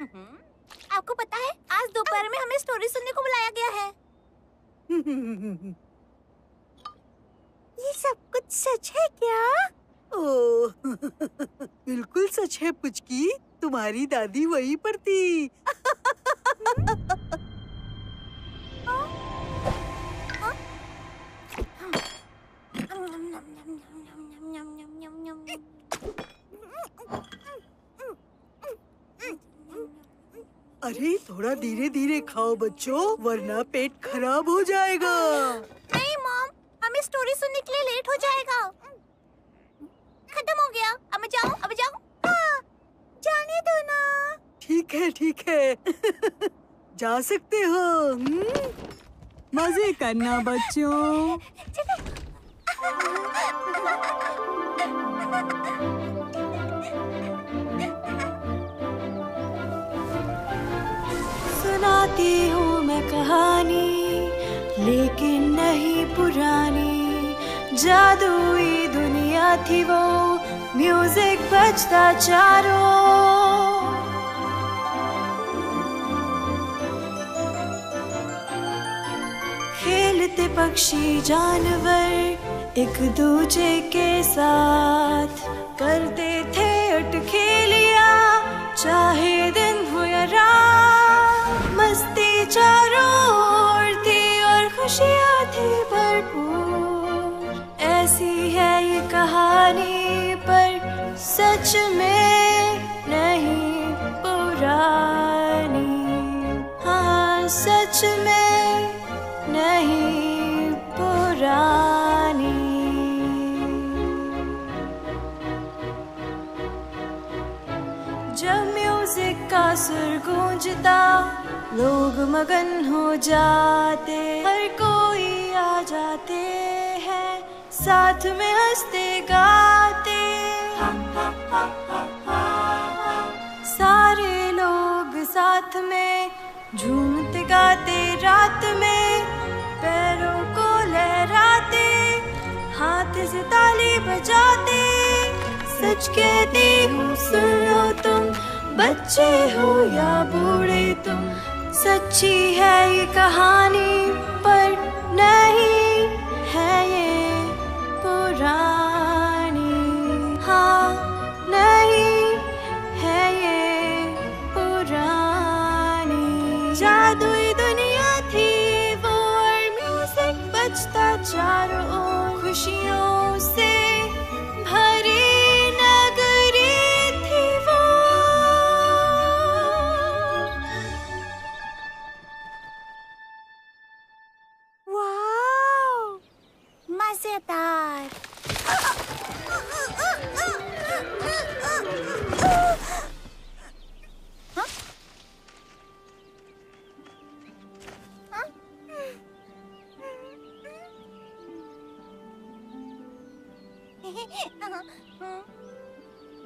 आपको पता है आज दोपहर में हमें स्टोरी सुनने को बुलाया गया है। ये सब कुछ सच है क्या? ओह, बिल्कुल सच है पुचकी, तुम्हारी दादी वहीं पर थी। अरे थोड़ा धीरे धीरे खाओ बच्चों, वरना पेट खराब हो जाएगा। नहीं मॉम, हमें स्टोरी सुनने के लिए लेट हो जाएगा। खत्म हो गया, अब जाओ, अब जाओ। हाँ, जाने दो ना। ठीक है जा सकते हो। मजे करना बच्चों। सुनाती हूँ मैं कहानी, लेकिन नहीं पुरानी। जादुई दुनिया थी वो, म्यूजिक बजता चारों। खेलते पक्षी जानवर एक दूजे के साथ, करते थे अटखेलियां चाहे दिन हो या रात। मस्ती चारों ओर थी और खुशियाँ थी भरपूर। ऐसी है ये कहानी पर सच में नहीं पुरानी। हाँ, सच में नहीं पुरानी। जब म्यूजिक का सुर गूंजता, लोग मगन हो जाते। हर कोई आ जाते हैं, साथ में हंसते गाते। सारे लोग साथ में झूमते गाते रात में, पैरों को लहराते, हाथ से ताली बजाते। सच कहती हूँ सुनो तुम, बच्चे हो या बूढ़े तुम। सच्ची है ये कहानी पर नहीं है ये पुरानी। हाँ, नहीं है ये पुरानी। जादुई दुनिया थी वो और म्यूजिक बजता चारों ओर। खुशियों से भरी नगरी थी वो। वाओ, मजेदार।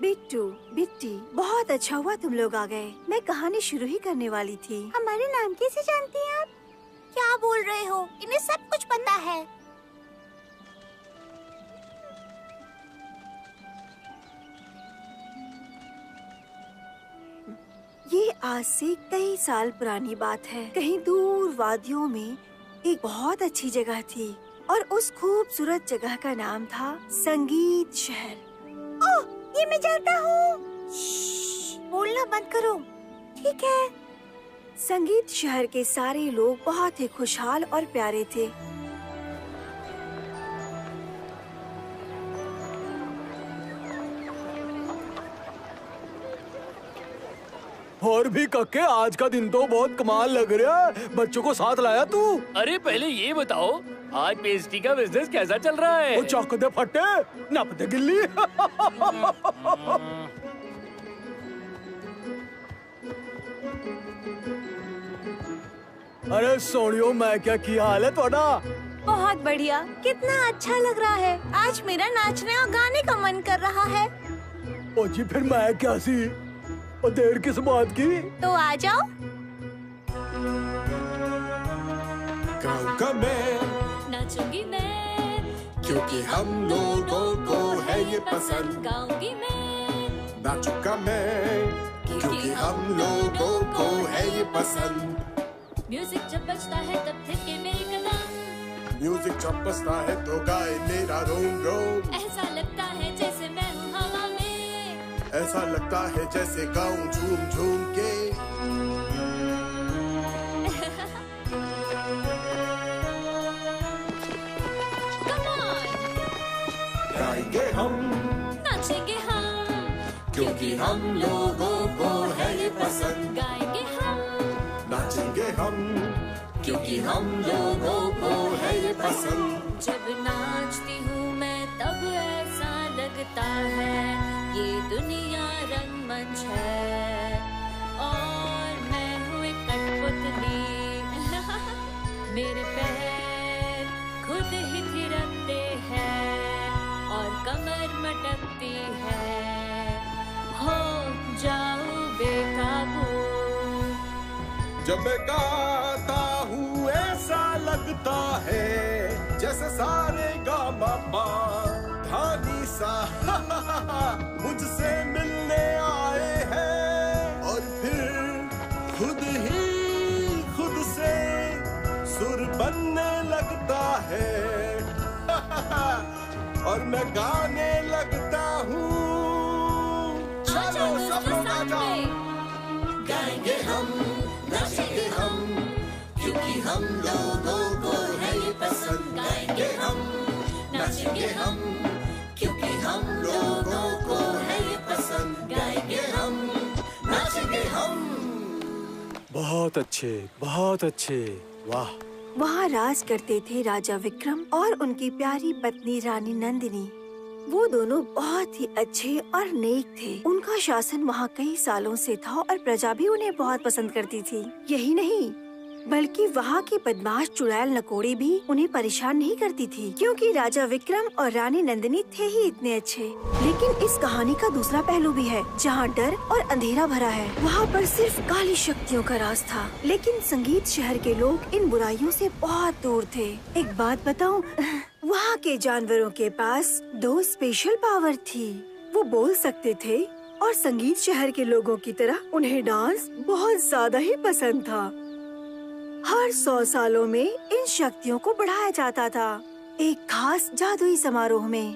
बिट्टू, बिट्टी, बहुत अच्छा हुआ तुम लोग आ गए। मैं कहानी शुरू ही करने वाली थी। हमारे नाम कैसे जानती हैं आप? क्या बोल रहे हो? इन्हें सब कुछ पता है। ये आज से कई साल पुरानी बात है। कहीं दूर वादियों में एक बहुत अच्छी जगह थी और उस खूबसूरत जगह का नाम था संगीत शहर। ओह, ये मैं जानता हूँ। बोलना बंद करो। ठीक है। संगीत शहर के सारे लोग बहुत ही खुशहाल और प्यारे थे। और भी कक्के, आज का दिन तो बहुत कमाल लग रहा है। बच्चों को साथ लाया तू? अरे पहले ये बताओ, आज पेस्ट्री का बिजनेस कैसा चल रहा है? वो चौक दे फटे, नप दे गिल्ली। अरे सोनियो, मैं क्या किया हाल है थोड़ा? बहुत बढ़िया। कितना अच्छा लग रहा है। आज मेरा नाचने और गाने का मन कर रहा है। ओ जी, फिर मैं क्या सी? और देर किस बात की? तो आ जाओ। गाऊंगा मैं, नाचूंगी मैं, क्योंकि हम लोगों को है ये पसंद। गाऊंगी मैं, नाचूंगा मैं, क्योंकि हम लोगों म्यूजिक जब बजता है तो गाए मेरा रोम रोम। ऐसा लगता है जैसे मैं हूँ हवा में, ऐसा लगता है जैसे गाऊं झूम झूम के। Come on! गाएंगे हम, नाचेंगे हम, क्योंकि हम लोगों को है ये पसंद। गाएंगे हम, नाचेंगे हम, क्योंकि हम लोगों को है ये पसंद। जब नाचती हूँ मैं तब ऐसा लगता है ये दुनिया रंगमंच है और मैं हूँ एक कठपुतली। मेरे पैर खुद ही थिरकते हैं और कमर मटकती है, हो जाऊं बेकाबू। जब मैं गाता हूँ ऐसा लगता है जैसे सारे गामा पा धानी सा मुझसे मिलने आए हैं और फिर खुद से सुर बनने लगता है और मैं गाने लगता हूँ। चलो सब लोग आ जाओ। गाएंगे हम, नाचेंगे हम, क्योंकि हम लोगों को है ये पसंद। गाएंगे हम, नाचेंगे हम, क्योंकि हम लोगों को है ये पसंद। गाएंगे हम, नाचेंगे हम। बहुत अच्छे, बहुत अच्छे, वाह। वहाँ राज करते थे राजा विक्रम और उनकी प्यारी पत्नी रानी नंदिनी। वो दोनों बहुत ही अच्छे और नेक थे। उनका शासन वहाँ कई सालों से था और प्रजा भी उन्हें बहुत पसंद करती थी। यही नहीं बल्कि वहाँ की बदमाश चुड़ैल नकोड़ी भी उन्हें परेशान नहीं करती थी, क्योंकि राजा विक्रम और रानी नंदिनी थे ही इतने अच्छे। लेकिन इस कहानी का दूसरा पहलू भी है, जहाँ डर और अंधेरा भरा है। वहाँ पर सिर्फ काली शक्तियों का राज था, लेकिन संगीत शहर के लोग इन बुराइयों से बहुत दूर थे। एक बात बताऊं, वहाँ के जानवरों के पास 2 स्पेशल पावर थी। वो बोल सकते थे और संगीत शहर के लोगों की तरह उन्हें डांस बहुत ज्यादा ही पसंद था। हर 100 सालों में इन शक्तियों को बढ़ाया जाता था, एक खास जादुई समारोह में।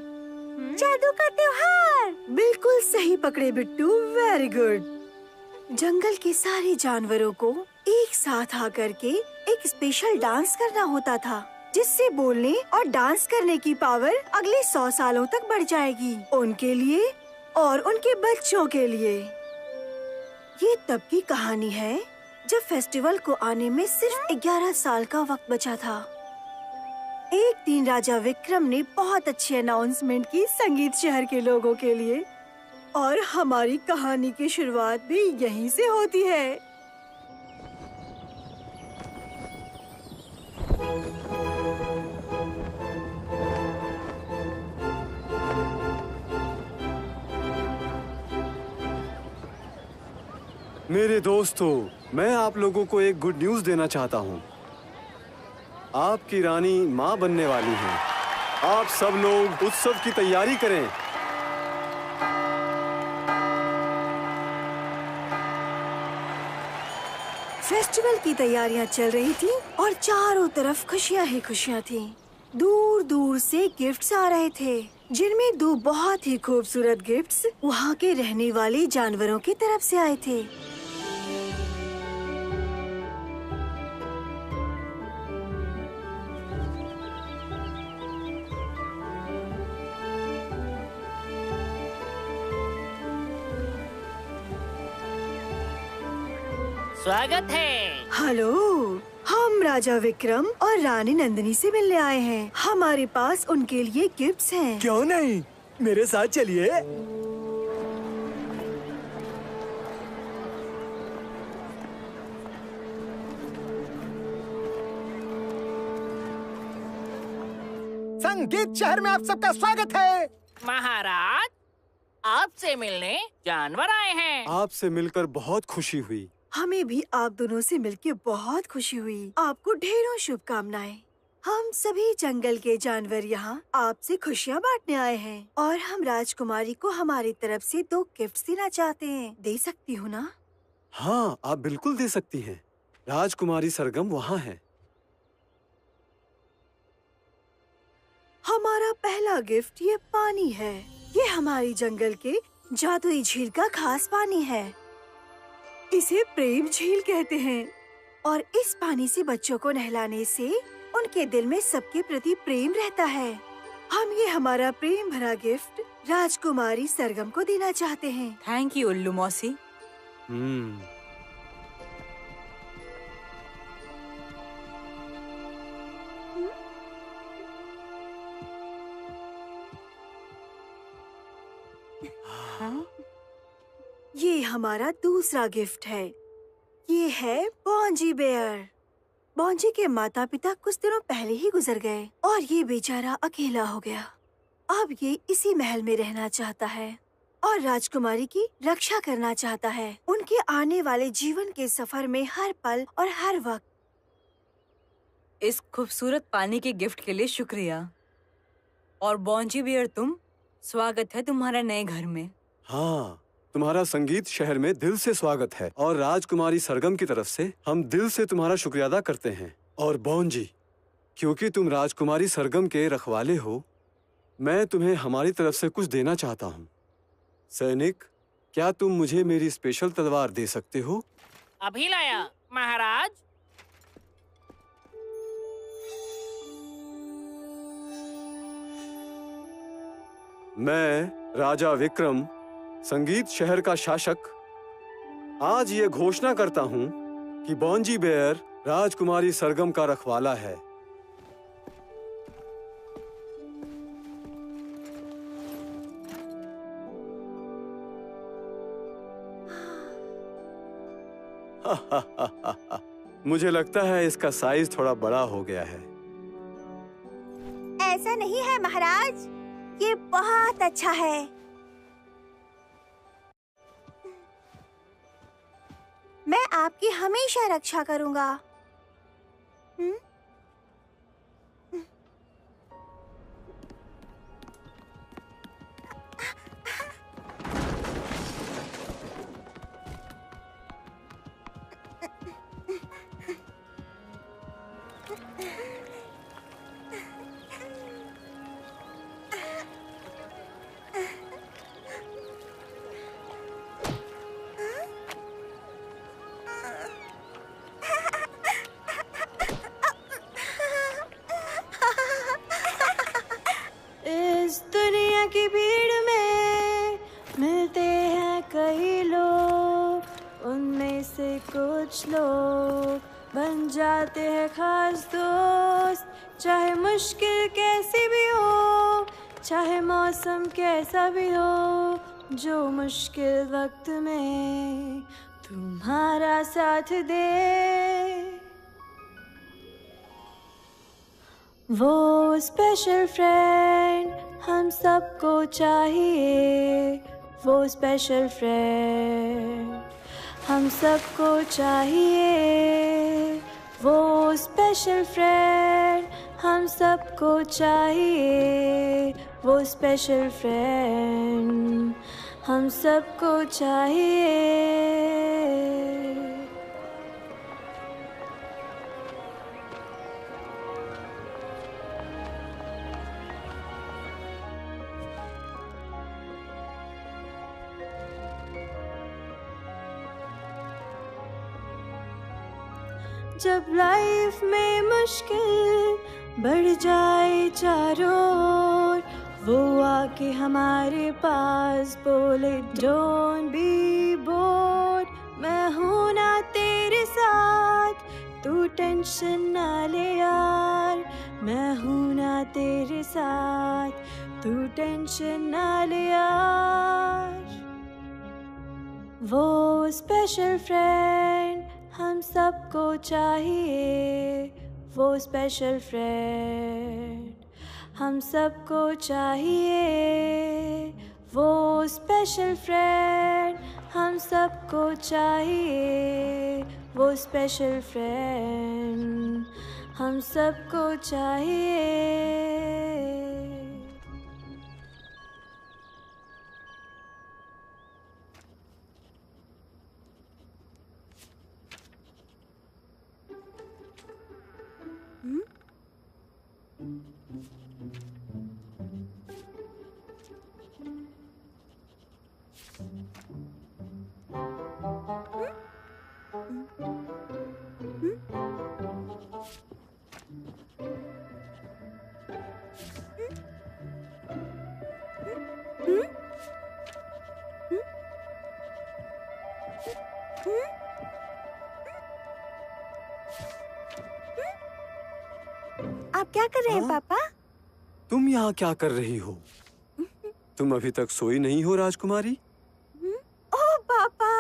जादू का त्योहार। बिल्कुल सही पकड़े बिट्टू, वेरी गुड। जंगल के सारे जानवरों को एक साथ आकर के एक स्पेशल डांस करना होता था, जिससे बोलने और डांस करने की पावर अगले 100 सालों तक बढ़ जाएगी, उनके लिए और उनके बच्चों के लिए। ये तब की कहानी है जब फेस्टिवल को आने में सिर्फ 11 साल का वक्त बचा था। एक दिन राजा विक्रम ने बहुत अच्छी अनाउंसमेंट की संगीत शहर के लोगों के लिए, और हमारी कहानी की शुरुआत भी यहीं से होती है। मेरे दोस्तों, मैं आप लोगों को एक गुड न्यूज़ देना चाहता हूँ। आपकी रानी माँ बनने वाली हैं। आप सब लोग उत्सव की तैयारी करें। फेस्टिवल की तैयारियां चल रही थी और चारों तरफ खुशियां ही खुशियां थी। दूर दूर से गिफ्ट्स आ रहे थे, जिनमें 2 बहुत ही खूबसूरत गिफ्ट्स वहाँ के रहने वाले जानवरों की तरफ से आए थे। स्वागत है। हेलो, हम राजा विक्रम और रानी नंदिनी से मिलने आए हैं। हमारे पास उनके लिए गिफ्ट्स हैं। क्यों नहीं, मेरे साथ चलिए। संगीत शहर में आप सबका स्वागत है। महाराज, आपसे मिलने जानवर आए हैं। आपसे मिलकर बहुत खुशी हुई। हमें भी आप दोनों से मिलके बहुत खुशी हुई। आपको ढेरों शुभकामनाएं। हम सभी जंगल के जानवर यहाँ आपसे खुशियाँ बांटने आए हैं, और हम राजकुमारी को हमारी तरफ से 2 गिफ्ट्स देना चाहते हैं। दे सकती हूँ ना? हाँ, आप बिल्कुल दे सकती हैं। राजकुमारी सरगम वहाँ है। हमारा पहला गिफ्ट ये पानी है। ये हमारी जंगल के जादुई झील का खास पानी है। इसे प्रेम झील कहते हैं और इस पानी से बच्चों को नहलाने से उनके दिल में सबके प्रति प्रेम रहता है। हम ये हमारा प्रेम भरा गिफ्ट राजकुमारी सरगम को देना चाहते हैं। थैंक यू उल्लू मौसी। ये हमारा दूसरा गिफ्ट है। ये है बॉन्जी बेयर। बॉन्जी के माता पिता कुछ दिनों पहले ही गुजर गए और ये बेचारा अकेला हो गया। अब ये इसी महल में रहना चाहता है और राजकुमारी की रक्षा करना चाहता है, उनके आने वाले जीवन के सफर में हर पल और हर वक्त। इस खूबसूरत पानी के गिफ्ट के लिए शुक्रिया। और बॉन्जी बियर, तुम स्वागत है तुम्हारा नए घर में। हाँ, तुम्हारा संगीत शहर में दिल से स्वागत है और राजकुमारी सरगम की तरफ से हम दिल से तुम्हारा शुक्रिया अदा करते हैं। और बॉन्जी, क्योंकि तुम राजकुमारी सरगम के रखवाले हो, मैं तुम्हें हमारी तरफ से कुछ देना चाहता हूँ। सैनिक, क्या तुम मुझे मेरी स्पेशल तलवार दे सकते हो? अभी लाया महाराज। मैं राजा विक्रम, संगीत शहर का शासक, आज ये घोषणा करता हूँ कि बॉन्जी बेयर राजकुमारी सरगम का रखवाला है। मुझे लगता है इसका साइज थोड़ा बड़ा हो गया है। ऐसा नहीं है महाराज, ये बहुत अच्छा है। मैं आपकी हमेशा रक्षा करूंगा। इस दुनिया की भीड़ में मिलते हैं कई लोग, उनमें से कुछ लोग बन जाते हैं खास दोस्त। चाहे मुश्किल कैसी भी हो, चाहे मौसम कैसा भी हो, जो मुश्किल वक्त में तुम्हारा साथ दे, वो स्पेशल फ्रेंड हम सबको चाहिए। वो स्पेशल फ्रेंड हम सबको चाहिए। वो स्पेशल फ्रेंड हम सबको चाहिए। वो स्पेशल फ्रेंड हम सबको चाहिए। जब लाइफ में मुश्किल बढ़ जाए चारों ओर, वो आके हमारे पास बोले डोंट बी बोर्ड, मैं हूँ ना तेरे साथ, तू टेंशन ना ले यार, मैं हूँ ना तेरे साथ, तू टेंशन ना ले यार। वो स्पेशल फ्रेंड हम सबको चाहिए। वो स्पेशल फ्रेंड हम सबको चाहिए। वो स्पेशल फ्रेंड हम सबको चाहिए। वो स्पेशल फ्रेंड हम सबको चाहिए। आप क्या कर रहे हैं पापा? तुम यहाँ क्या कर रही हो? तुम अभी तक सोई नहीं हो राजकुमारी? ओह पापा,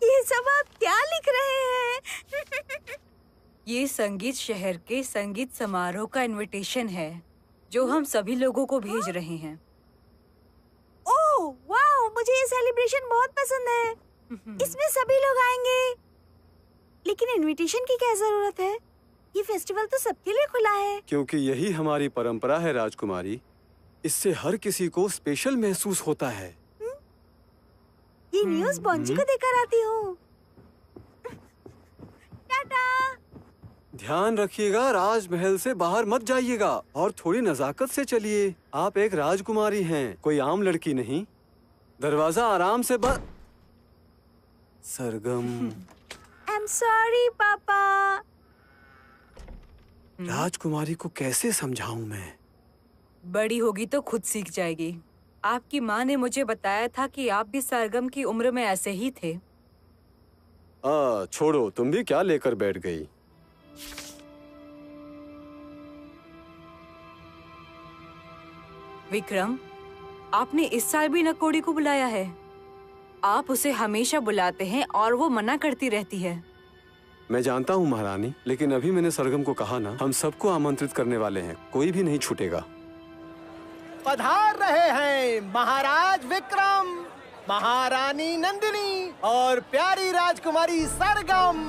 ये सब आप क्या लिख रहे हैं? ये संगीत शहर के संगीत समारोह का इनविटेशन है जो हम सभी लोगों को भेज रहे हैं। ओह वाओ, मुझे ये सेलिब्रेशन बहुत पसंद है। इसमें सभी लोग आएंगे। लेकिन इनविटेशन की क्या जरूरत है? ये फेस्टिवल तो सबके लिए खुला है। क्योंकि यही हमारी परंपरा है राजकुमारी। इससे हर किसी को स्पेशल महसूस होता है। ये न्यूज़ बॉन्जी को देकर आती हूँ। टाटा। ध्यान रखिएगा, राजमहल से बाहर मत जाइएगा और थोड़ी नजाकत से चलिए। आप एक राजकुमारी हैं, कोई आम लड़की नहीं। दरवाजा आराम से बंद। सरगम। आई एम सॉरी पापा। राजकुमारी को कैसे समझाऊं मैं? बड़ी होगी तो खुद सीख जाएगी। आपकी माँ ने मुझे बताया था कि आप भी सरगम की उम्र में ऐसे ही थे। छोड़ो, तुम भी क्या लेकर बैठ गई? विक्रम, आपने इस साल भी नकोड़ी को बुलाया है। आप उसे हमेशा बुलाते हैं और वो मना करती रहती है। मैं जानता हूँ महारानी, लेकिन अभी मैंने सरगम को कहा ना, हम सबको आमंत्रित करने वाले हैं, कोई भी नहीं छूटेगा। पधार रहे हैं महाराज विक्रम, महारानी नंदिनी और प्यारी राजकुमारी सरगम।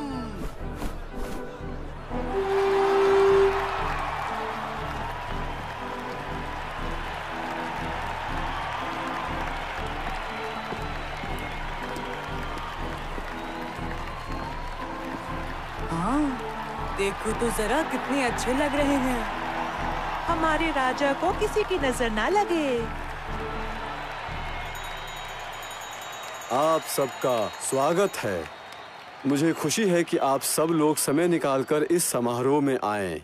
हाँ, देखो तो जरा कितने अच्छे लग रहे हैं। हमारे राजा को किसी की नजर ना लगे। आप सबका स्वागत है। मुझे खुशी है कि आप सब लोग समय निकालकर इस समारोह में आए।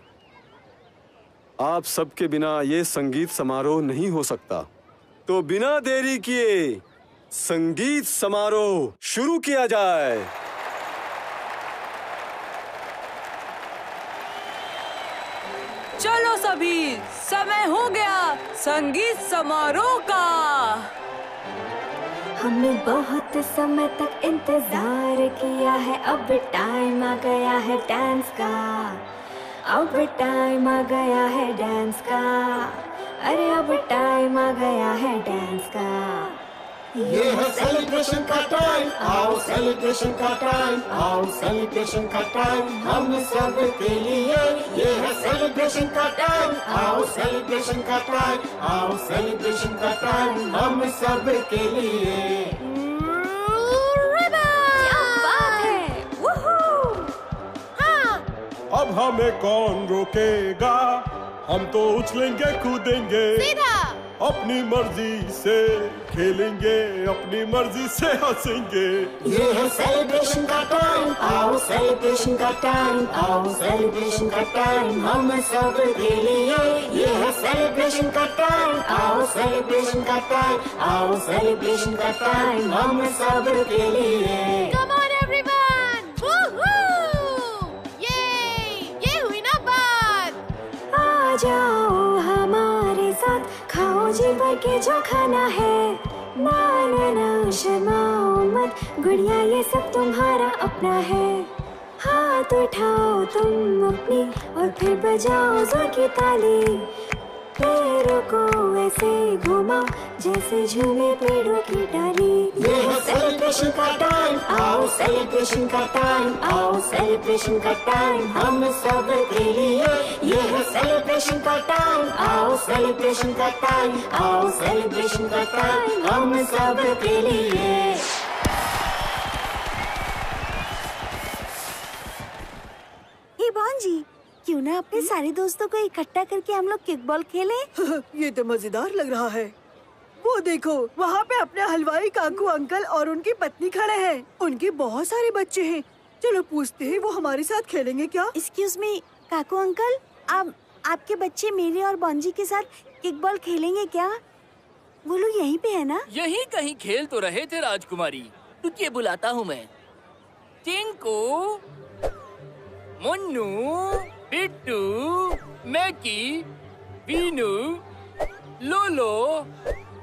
आप सबके बिना ये संगीत समारोह नहीं हो सकता। तो बिना देरी किए संगीत समारोह शुरू किया जाए। चलो सभी, समय हो गया संगीत समारोह का। हमने बहुत समय तक इंतजार किया है, अब टाइम आ गया है डांस का। अब टाइम आ गया है डांस का। अरे अब टाइम आ गया है डांस का। ये है सेलिब्रेशन का टाइम, आओ सेलिब्रेशन का टाइम, आओ सेलिब्रेशन का टाइम हम सब के लिए। ये है सेलिब्रेशन का टाइम, आओ सेलिब्रेशन का टाइम, आओ सेलिब्रेशन का टाइम हम सब के लिए। क्या बात है, वूहू! हाँ। अब हमें कौन रोकेगा, हम तो उछलेंगे कूदेंगे सीधा, अपनी मर्जी से खेलेंगे, अपनी मर्जी से हंसेंगे। ये है सेलिब्रेशन का टाइम, आओ सेलिब्रेशन का टाइम, आओ सेलिब्रेशन का टाइम हम सब के लिए। ये है सेलिब्रेशन का टाइम, आओ सेलिब्रेशन का टाइम, आओ सेलिब्रेशन का टाइम हम सब के लिए। Come on everyone! Woohoo! ये हुई ना बात। आ जाओ हमारे साथ, खाओ जी भर के जो खाना है। ना ना ना शर्माओ मत, गुड़िया ये सब तुम्हारा अपना है। हाथ उठाओ तुम अपनी और फिर बजाओ जोर की ताली। पैरों को ऐसे घुमाओ जैसे झूमे पेड़ों की डाली। ये है सेलिब्रेशन का टाइम, आओ सेलिब्रेशन का टाइम, आओ सेलिब्रेशन का टाइम हम सब के लिए। ये है सेलिब्रेशन का टाइम, आओ सेलिब्रेशन का टाइम, आओ सेलिब्रेशन का टाइम हम सब के लिए। हे बॉन्जी, क्यों ना अपने सारे दोस्तों को इकट्ठा करके हम लोग किकबॉल खेलें? ये तो मजेदार लग रहा है। वो देखो, वहाँ पे अपने हलवाई काकू अंकल और उनकी पत्नी खड़े हैं। उनके बहुत सारे बच्चे हैं। चलो पूछते हैं वो हमारे साथ खेलेंगे क्या? एक्सक्यूज मी काकू अंकल, आपके बच्चे मेरे और बॉन्जी के साथ किकबॉल खेलेंगे क्या? वो लोग यहीं पे है ना? यहीं कहीं खेल तो रहे थे राजकुमारी, रुकिए बुलाता हूँ मैं। टिंकू, मुन्नू, बिट्टू, मैकी, वीनू, लोलो,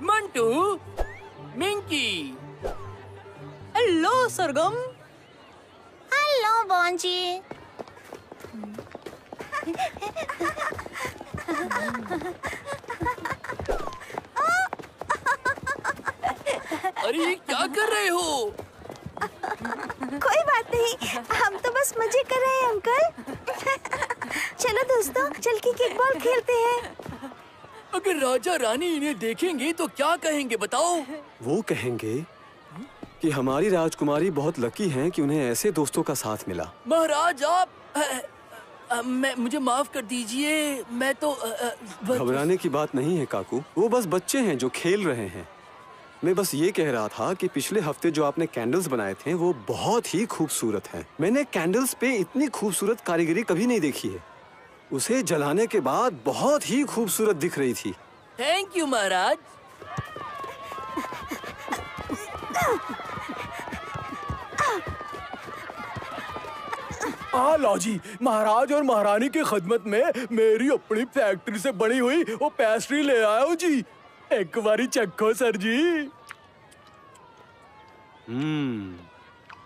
मंटू, मिंकी। हेलो सरगम। Hello Bonzi. अरे क्या कर रहे हो? कोई बात नहीं, हम तो बस मजे कर रहे हैं अंकल। चलो दोस्तों, चल के किकबॉल खेलते हैं। अगर राजा रानी इन्हें देखेंगे तो क्या कहेंगे बताओ? वो कहेंगे कि हमारी राजकुमारी बहुत लकी हैं कि उन्हें ऐसे दोस्तों का साथ मिला। महाराज आप मुझे माफ कर दीजिए, मैं तो घबराने की बात नहीं है काकू, वो बस बच्चे हैं जो खेल रहे हैं। मैं बस ये कह रहा था कि पिछले हफ्ते जो आपने कैंडल्स बनाए थे वो बहुत ही खूबसूरत हैं। मैंने कैंडल्स पे इतनी खूबसूरत कारीगरी कभी नहीं देखी है। उसे जलाने के बाद बहुत ही खूबसूरत दिख रही थी। थैंक यू महाराज। लो जी, महाराज और महारानी की खिदमत में मेरी अपनी फैक्ट्री से बनी हुई वो पेस्ट्री ले आया हूँ जी। एक बारी चखो सर जी।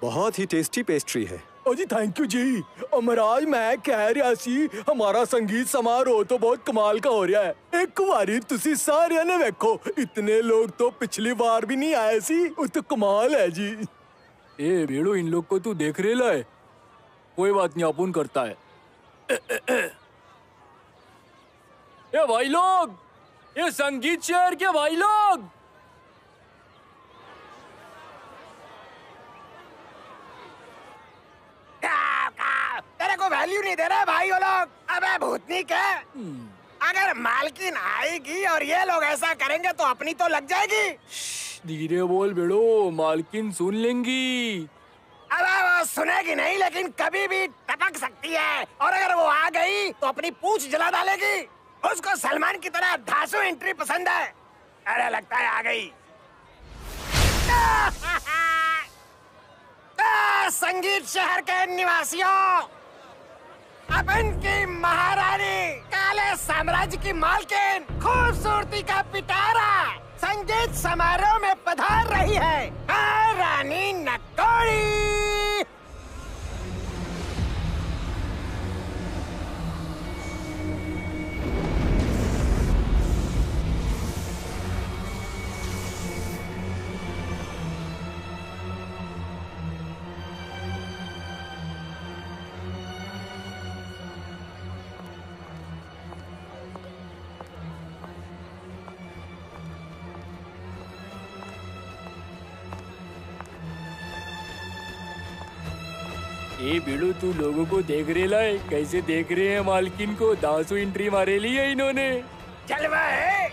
बहुत ही टेस्टी पेस्ट्री है। ओ जी थैंक यू जी। महाराज मैं कह रहा सी हमारा संगीत समारोह तो बहुत कमाल का हो रहा है। एक बारी तुसी सारे ने देखो, इतने लोग तो पिछली बार भी नहीं आए सी। वो तो कमाल है जी। ए बेड़ो, इन लोग को तू देख रहे है? कोई बात नहीं, अपुन करता है। ये भाई लोग, ये संगीत शहर के भाई लोग, तेरे को वैल्यू नहीं दे रहे भाई वो लोग। अबे भूतनी के, अगर मालकिन आएगी और ये लोग ऐसा करेंगे तो अपनी तो लग जाएगी। धीरे बोल बेड़ो, मालकिन सुन लेंगी। अबे वो सुनेगी नहीं, लेकिन कभी भी टपक सकती है, और अगर वो आ गई तो अपनी पूंछ जला डालेगी। उसको सलमान की तरह धांसू एंट्री पसंद है। अरे लगता है आ गई। संगीत शहर के निवासियों, अपन की महारानी, काले साम्राज्य की मालकिन, खूबसूरती का पिटारा संगीत समारोह में पधार रही है। रानी नकोड़ी। ए बेड़ो, तू लोगों को देख रहे है? कैसे देख रहे हैं मालकिन को? दांसू एंट्री मारे ली है इन्होंने। जलवा है।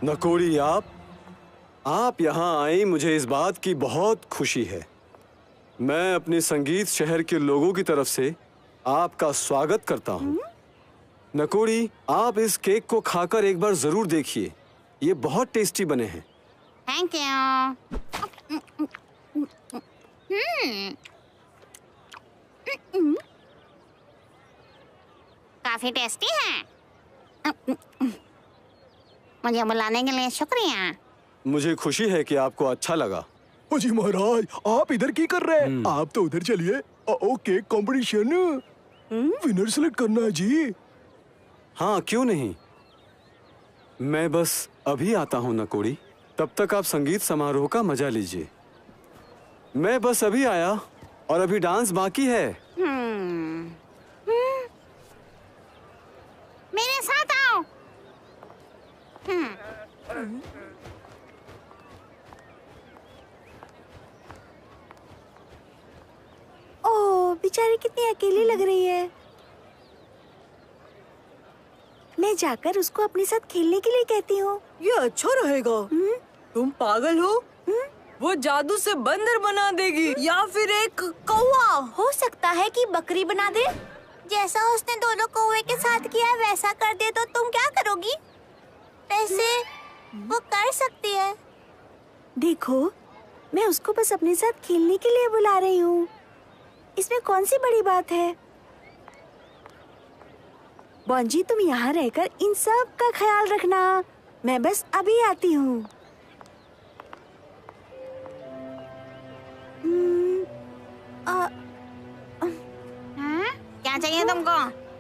नकोड़ी, आप यहाँ आई, मुझे इस बात की बहुत खुशी है। मैं अपने संगीत शहर के लोगों की तरफ से आपका स्वागत करता हूँ। नकोड़ी, आप इस केक को खाकर एक बार जरूर देखिए, ये बहुत टेस्टी बने हैं। Thank you. काफी टेस्टी है। मुझे बुलाने के लिए शुक्रिया। मुझे खुशी है कि आपको अच्छा लगा। ओ जी महाराज, आप इधर की कर रहे हैं? आप तो उधर चलिए। ओके, कंपटीशन विनर सेलेक्ट करना है जी। हाँ, क्यों नहीं। मैं बस अभी आता हूँ नकोड़ी, तब तक आप संगीत समारोह का मजा लीजिए। मैं बस अभी आया और अभी डांस बाकी है। मेरे साथ आओ। ओह, बेचारी कितनी अकेली लग रही है। मैं जाकर उसको अपने साथ खेलने के लिए कहती हूँ। ये अच्छा रहेगा। तुम पागल हो? वो जादू से बंदर बना देगी या फिर एक कौवा। हो सकता है कि बकरी बना दे। जैसा उसने दोनों कौवे के साथ किया वैसा कर दे तो तुम क्या करोगी? वैसे वो कर सकती है। देखो, मैं उसको बस अपने साथ खेलने के लिए बुला रही हूँ। इसमें कौन सी बड़ी बात है? बॉन्जी, तुम यहाँ रहकर इन सब का ख्याल रखना। मैं बस अभी आती हूँ। क्या चाहिए तुमको?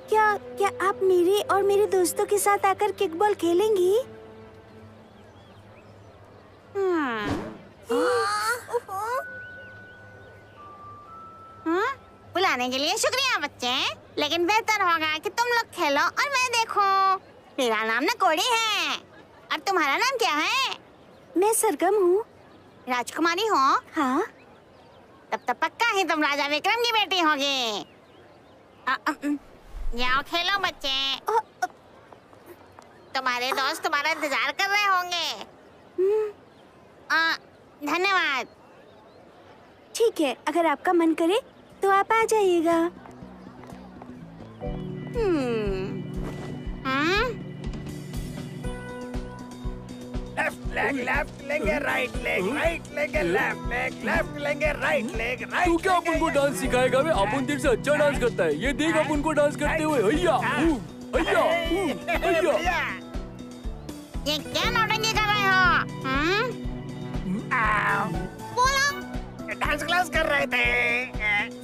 क्या आप मेरे और मेरे दोस्तों के साथ आकर किकबॉल खेलेंगी? बुलाने के लिए शुक्रिया बच्चे, लेकिन बेहतर होगा कि तुम लोग खेलो और मैं देखूं। मेरा नाम नकोड़ी है और तुम्हारा नाम क्या है? मैं सरगम हूँ। राजकुमारी हो? हाँ। तब पक्का ही तुम राजा विक्रम की बेटी होगी। जाओ खेलो बच्चे, तुम्हारे दोस्त तुम्हारा इंतजार कर रहे होंगे। धन्यवाद। ठीक है, अगर आपका मन करे तो आप आ जाइएगा। लेफ्ट लेंगे, राइट लेग लेंगे, लेफ्ट लेंगे, राइट लेग, तू क्या अपन को डांस सिखाएगा? मैं अपन तेरे से अच्छा डांस करता है। ये देख अपन को डांस करते हुए। हैया हैया हैया। ये क्या नौटंकी कर रहे हो? बोलो। डांस क्लास कर रहे थे।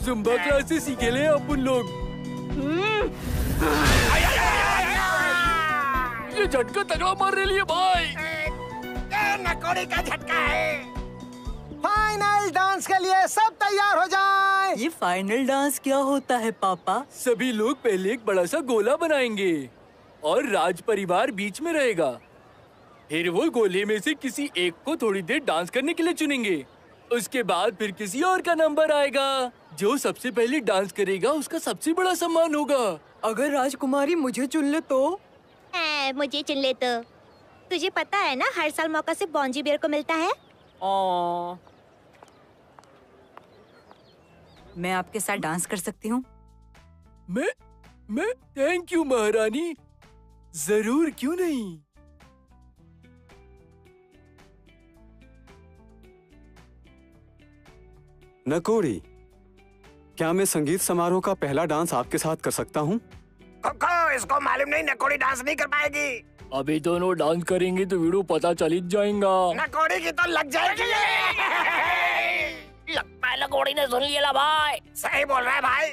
जुम्बा क्लास से सीखे ले अपन लोग। ये झटका तगड़ा मार रही है भाई। नकोड़ी का झटका है। फाइनल डांस के लिए सब तैयार हो जाएं। ये फाइनल डांस क्या होता है पापा? सभी लोग पहले एक बड़ा सा गोला बनाएंगे और राज परिवार बीच में रहेगा। फिर वो गोले में से किसी एक को थोड़ी देर डांस करने के लिए चुनेंगे। उसके बाद फिर किसी और का नंबर आएगा। जो सबसे पहले डांस करेगा उसका सबसे बड़ा सम्मान होगा। अगर राजकुमारी मुझे चुन ले तो? मुझे चुन ले तो? तुझे पता है ना, हर साल मौका सिर्फ बॉन्जी बेयर को मिलता है। मैं आपके साथ डांस कर सकती हूँ? मैं थैंक यू महारानी, जरूर, क्यों नहीं। नकोड़ी, क्या मैं संगीत समारोह का पहला डांस आपके साथ कर सकता हूँ? इसको मालूम नहीं, नकोड़ी डांस नहीं कर पाएगी। अभी दोनों डांस करेंगे तो वीडियो पता चल ही जाएगा। नकोड़ी की तो लग जाएगी। लगता है नकोड़ी ने सुन लिया भाई। सही बोल रहा है भाई।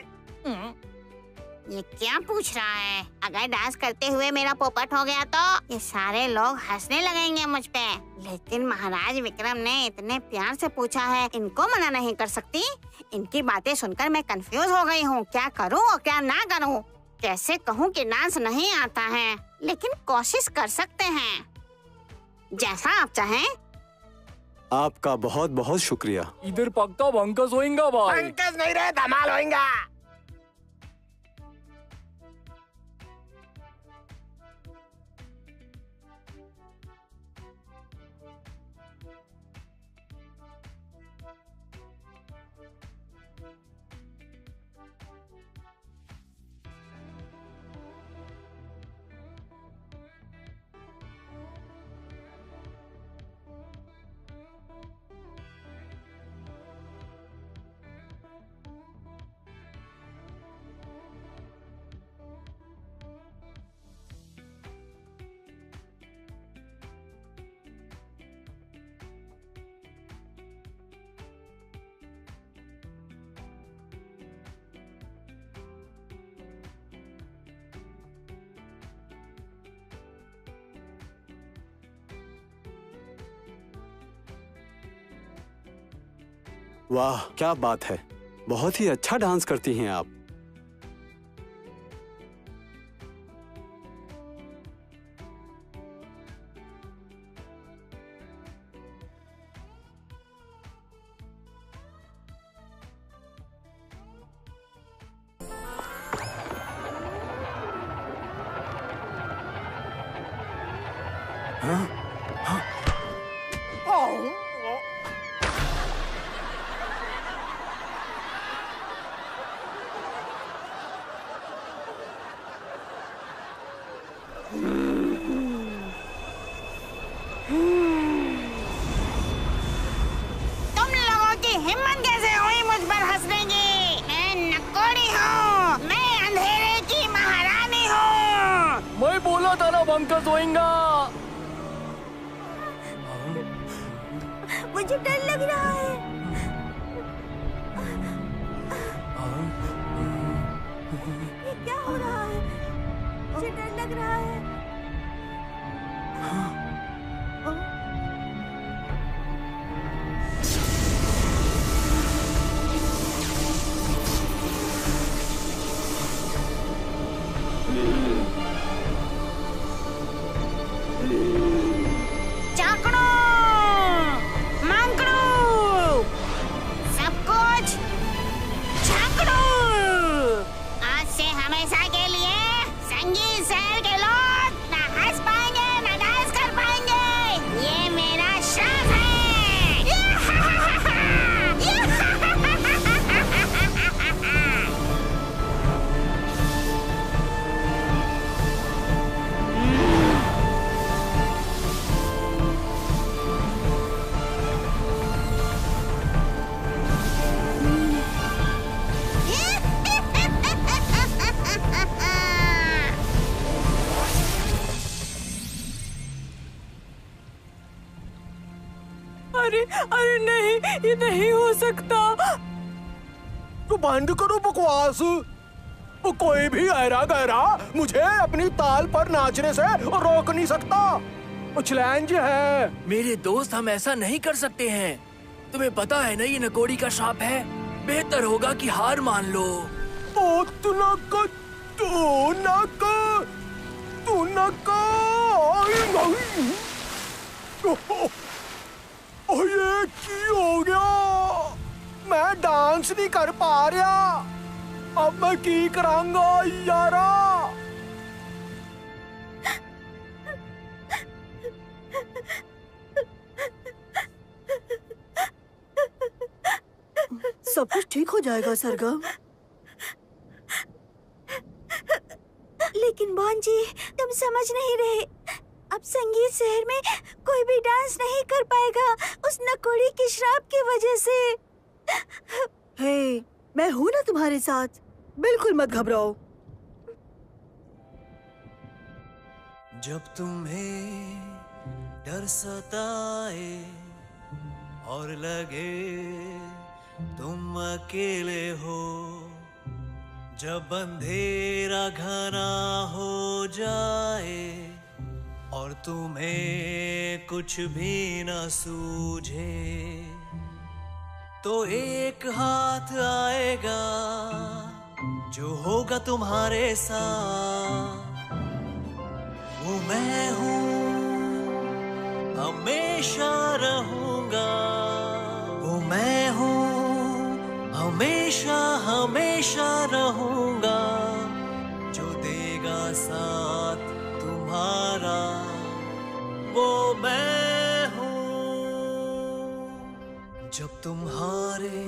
ये क्या पूछ रहा है? अगर डांस करते हुए मेरा पोपट हो गया तो ये सारे लोग हंसने लगेंगे मुझ पे। लेकिन महाराज विक्रम ने इतने प्यार से पूछा है, इनको मना नहीं कर सकती। इनकी बातें सुनकर मैं कंफ्यूज हो गई हूँ। क्या करूँ और क्या ना करूँ? कैसे कहूँ कि डांस नहीं आता है, लेकिन कोशिश कर सकते हैं। जैसा आप चाहें। आपका बहुत बहुत शुक्रिया। इधर पक्का भंकस होएगा भाई। भंकस नहीं रहे, धमाल होएगा। वाह, क्या बात है, बहुत ही अच्छा डांस करती हैं आप। तुम लोगों की हिम्मत कैसे हुई मुझ पर हंसने की? मैं नकोड़ी हूँ, मैं अंधेरे की महारानी हूँ। मैं बोला था ना बंकर सोएगा। मुझे डर लग रहा है। ये क्या हो रहा है? मुझे डर लग रहा है। चाकड़ो, मांकड़ो, सब कुछ झांकड़ो। आज से हमेशा के लिए संगीत शहर के लोग ना हंस पाएंगे ना डांस कर पाएंगे। ये मेरा श्राप है। अरे अरे नहीं, ये नहीं हो सकता। तो बंद करो बकवास। वो कोई भी ऐरा गैरा मुझे अपनी ताल पर नाचने से रोक नहीं सकता। वो चैलेंज है। मेरे दोस्त, हम ऐसा नहीं कर सकते हैं। तुम्हें पता है ना ये नकोड़ी का श्राप है। बेहतर होगा कि हार मान लो। ओ तू नका। ये की हो गया? मैं डांस नहीं कर पा रहा। अब मैं की करांगा यारा? सब कुछ ठीक हो जाएगा सरगम। लेकिन बहन जी, तुम समझ नहीं रहे। अब संगीत शहर में कोई भी डांस नहीं कर पाएगा उस नकोड़ी के श्राप की वजह से। हे, मैं हूँ ना तुम्हारे साथ। बिल्कुल मत घबराओ। जब तुम्हें डर सताए और लगे तुम अकेले हो, जब अंधेरा घना हो जाए और तुम्हें कुछ भी न सूझे, तो एक हाथ आएगा जो होगा तुम्हारे साथ। वो मैं हूँ, हमेशा रहूंगा। वो मैं हूँ, हमेशा हमेशा रहूंगा। जो देगा साथ तुम्हारा, वो मैं हूँ। जब तुम हारे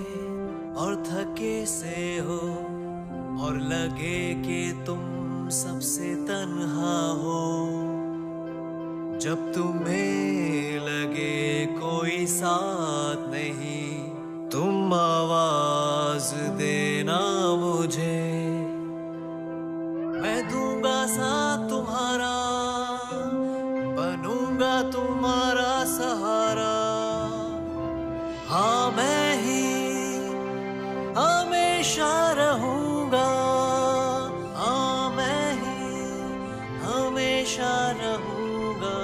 और थके से हो और लगे कि तुम सबसे तन्हा हो, जब तुम्हें लगे कोई साथ नहीं, तुम आवाज देना मुझे। मैं दूंगा साथ तुम्हारा, बनूंगा तुम्हारा सहारा। हाँ, मैं ही हमेशा रहूंगा। हाँ, मैं ही हमेशा रहूंगा।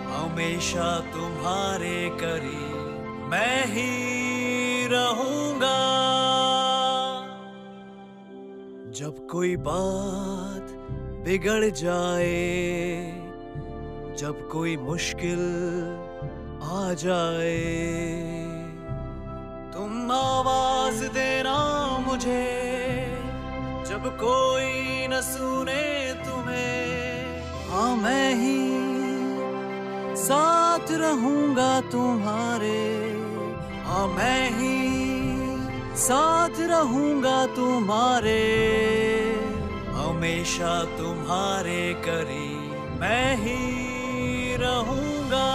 हमेशा तुम्हारे करीब मैं ही रहूंगा। जब कोई बात बिगड़ जाए, जब कोई मुश्किल आ जाए, तुम आवाज देना मुझे। जब कोई न सुने तुम्हें, हाँ मैं ही साथ रहूंगा तुम्हारे। हाँ मैं ही साथ रहूंगा तुम्हारे। हमेशा तुम्हारे करीब मैं ही रहूंगा।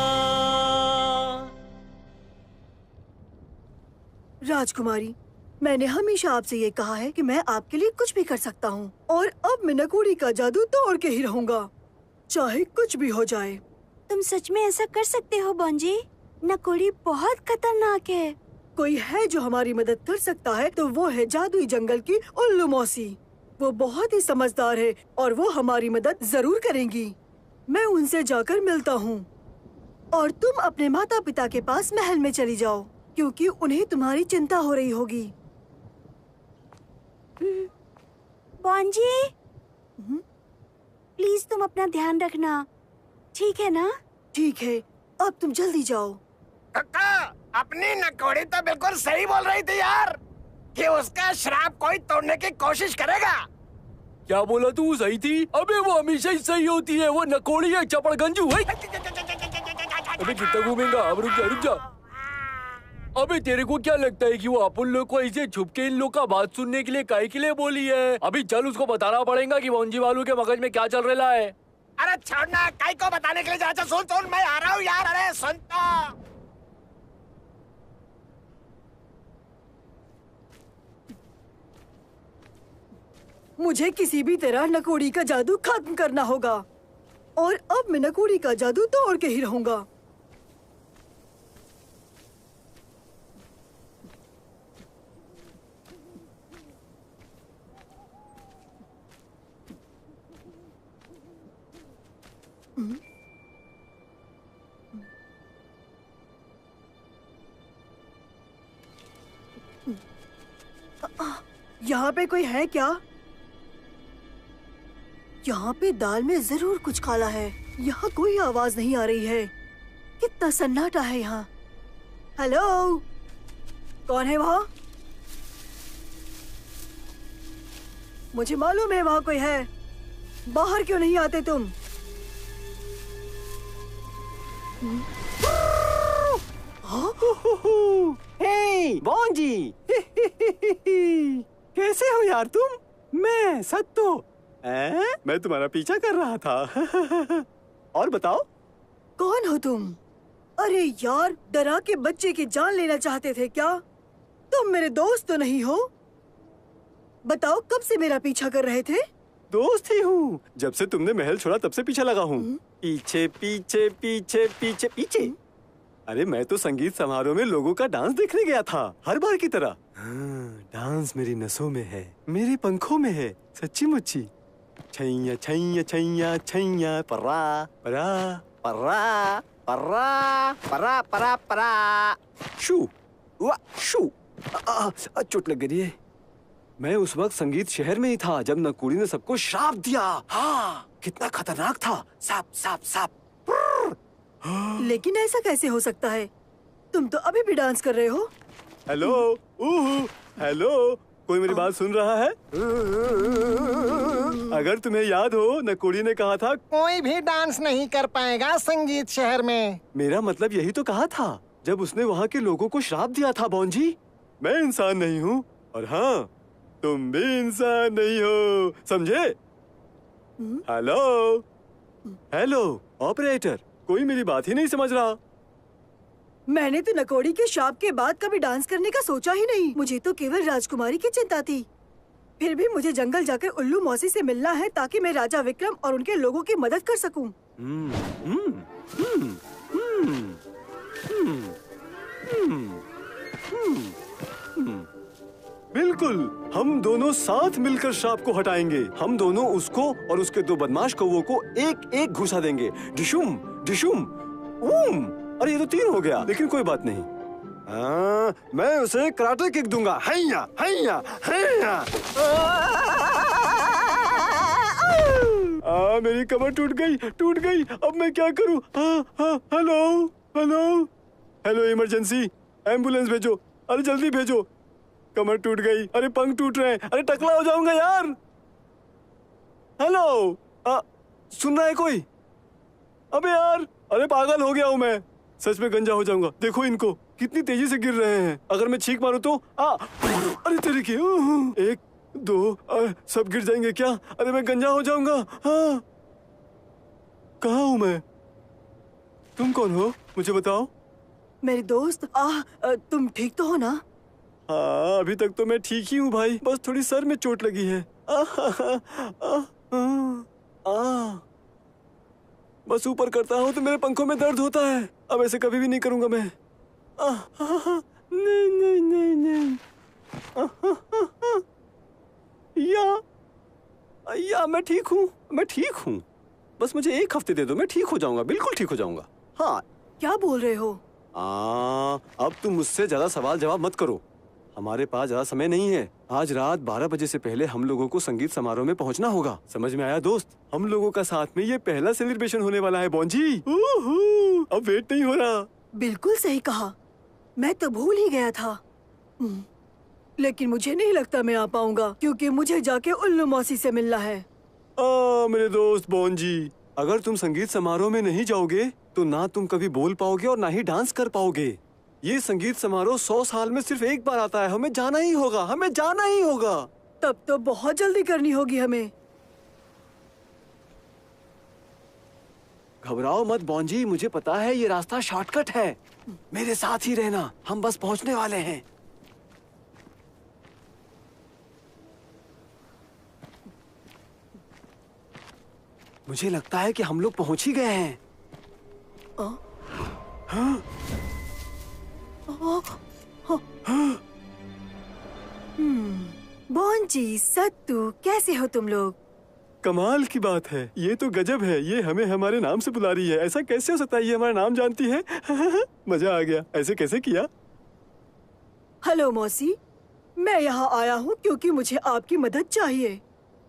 राजकुमारी, मैंने हमेशा आपसे ये कहा है कि मैं आपके लिए कुछ भी कर सकता हूँ, और अब मैं नकोड़ी का जादू तोड़ के ही रहूंगा, चाहे कुछ भी हो जाए। तुम सच में ऐसा कर सकते हो बॉन्जी? नकोड़ी बहुत खतरनाक है। कोई है जो हमारी मदद कर सकता है तो वो है जादुई जंगल की उल्लू मौसी। वो बहुत ही समझदार है और वो हमारी मदद जरूर करेंगी। मैं उनसे जाकर मिलता हूँ। और तुम अपने माता पिता के पास महल में चली जाओ, क्योंकि उन्हें तुम्हारी चिंता हो रही होगी। बॉन्जी, प्लीज तुम अपना ध्यान रखना, ठीक है ना? ठीक है, अब तुम जल्दी जाओ। कक्का, अपनी नकोड़ी तो बिल्कुल सही बोल रही थी यार, कि उसका श्राप कोई तोड़ने की कोशिश करेगा। क्या बोला तू? सही थी? अबे वो हमेशा ही सही होती है, वो नकोड़ी है चपड़गंजू। अबे कितना घूमेगा? अब रुक जा। अबे तेरे को क्या लगता है कि वो अपन लोग को ऐसे छुप के इन लोग का बात सुनने के लिए काहे के लिए बोली है? अभी चल उसको बताना पड़ेगा कि भौंजी वालों के मगज में क्या चल रहा है। अरे छोड़ना, काई को बताने के लिए जा। सुन मैं आ रहा हूँ यार। अरे सुन तो। मुझे किसी भी तरह नकोड़ी का जादू खत्म करना होगा, और अब मैं नकोड़ी का जादू तोड़ के ही रहूंगा। यहाँ पे कोई है क्या? यहाँ पे दाल में जरूर कुछ काला है। यहाँ कोई आवाज नहीं आ रही है। कितना सन्नाटा है यहाँ। हेलो, कौन है वहाँ? मुझे मालूम है वहाँ कोई है। बाहर क्यों नहीं आते तुम? हे बॉन्जी, कैसे हो यार तुम? मैं सत्तो, मैं तुम्हारा पीछा कर रहा था। और बताओ, कौन हो तुम? अरे यार, डरा के बच्चे की जान लेना चाहते थे क्या? तुम मेरे दोस्त तो नहीं हो? बताओ, कब से मेरा पीछा कर रहे थे? दोस्त ही हूँ। जब से तुमने महल छोड़ा तब से पीछे लगा हूँ। पीछे पीछे पीछे पीछे पीछे। अरे मैं तो संगीत समारोह में लोगों का डांस देखने गया था, हर बार की तरह। डांस मेरी नसों में है, मेरे पंखों में है, सच्ची मुच्ची। छैया छैया छैया छैया परा परा परा परा परा परा परा शू वा शू। चोट लग गई है। मैं उस वक्त संगीत शहर में ही था जब नकोड़ी ने सबको श्राप दिया। हाँ, कितना खतरनाक था। सांप सांप सांप। लेकिन ऐसा कैसे हो सकता है? तुम तो अभी भी डांस कर रहे हो। हेलो, हेलो, कोई मेरी बात सुन रहा है? अगर तुम्हें याद हो, नकोड़ी ने कहा था कोई भी डांस नहीं कर पाएगा संगीत शहर में। मेरा मतलब यही तो कहा था जब उसने वहाँ के लोगों को श्राप दिया था। बॉन्जी, मैं इंसान नहीं हूँ, और हाँ, तुम भी इंसान नहीं हो, समझे? हेलो, हेलो ऑपरेटर, कोई मेरी बात ही नहीं समझ रहा। मैंने तो नकोड़ी के शाप के बाद कभी डांस करने का सोचा ही नहीं। मुझे तो केवल राजकुमारी की चिंता थी। फिर भी मुझे जंगल जाकर उल्लू मौसी से मिलना है ताकि मैं राजा विक्रम और उनके लोगों की मदद कर सकूं। बिल्कुल, हम दोनों साथ मिलकर श्राप को हटाएंगे। हम दोनों उसको और उसके दो बदमाश कौवों को एक एक घुसा देंगे। डिशुम डिशुम ऊम। अरे ये तो 3 हो गया, लेकिन कोई बात नहीं। मैं उसे कराटे किक दूंगा। हैया हैया हैया। मेरी कमर टूट गई। अब मैं क्या करूं? Hello hello hello, emergency, ambulance भेजो। अरे जल्दी भेजो, कमर टूट गई। अरे पंख टूट रहे हैं। अरे टकला हो जाऊंगा यार। हेलो, सुन रहा है कोई? अबे यार, अरे पागल हो गया हूँ मैं, सच में गंजा हो जाऊंगा। देखो इनको कितनी तेजी से गिर रहे हैं। अगर मैं छींक मारूं तो अरे तेरे की। 2 सब गिर जाएंगे क्या? अरे मैं गंजा हो जाऊंगा। हाँ, कहाँ हूँ मैं? तुम कौन हो? मुझे बताओ। मेरे दोस्त, तुम ठीक तो हो ना? हाँ, अभी तक तो मैं ठीक ही हूँ भाई, बस थोड़ी सर में चोट लगी है। बस ऊपर करता हूँ तो मेरे पंखों में दर्द होता है। अब ऐसे कभी भी नहीं करूंगा मैं। नहीं नहीं नहीं नहीं। या मैं ठीक हूँ, मैं ठीक हूँ। बस मुझे 1 हफ्ते दे दो, मैं ठीक हो जाऊंगा, बिल्कुल ठीक हो जाऊंगा। हाँ। क्या बोल रहे हो? अब तुम मुझसे ज्यादा सवाल जवाब मत करो। हमारे पास ज्यादा समय नहीं है। आज रात 12 बजे से पहले हम लोगों को संगीत समारोह में पहुंचना होगा। समझ में आया दोस्त? हम लोगों का साथ में ये पहला सेलिब्रेशन होने वाला है बॉन्जी। अब वेट नहीं हो रहा। बिल्कुल सही कहा, मैं तो भूल ही गया था। लेकिन मुझे नहीं लगता मैं आ पाऊंगा, क्योंकि मुझे जाके उल्लू मौसी से मिलना है। मेरे दोस्त बॉन्जी, अगर तुम संगीत समारोह में नहीं जाओगे तो ना तुम कभी बोल पाओगे और ना ही डांस कर पाओगे। ये संगीत समारोह 100 साल में सिर्फ एक बार आता है। हमें जाना ही होगा, हमें जाना ही होगा। तब तो बहुत जल्दी करनी होगी हमें। घबराओ मत बॉन्जी, मुझे पता है ये रास्ता शॉर्टकट है। मेरे साथ ही रहना, हम बस पहुंचने वाले हैं। मुझे लगता है कि हम लोग पहुंच ही गए हैं। हाँ? बॉन्जी, सत्तू, कैसे हो तुम लोग? कमाल की बात है, ये तो गजब है। ये हमें हमारे नाम से बुला रही है। ऐसा कैसे हो सकता है? ये हमारा नाम जानती है। मजा आ गया। ऐसे कैसे किया? हेलो मौसी, मैं यहाँ आया हूँ क्योंकि मुझे आपकी मदद चाहिए।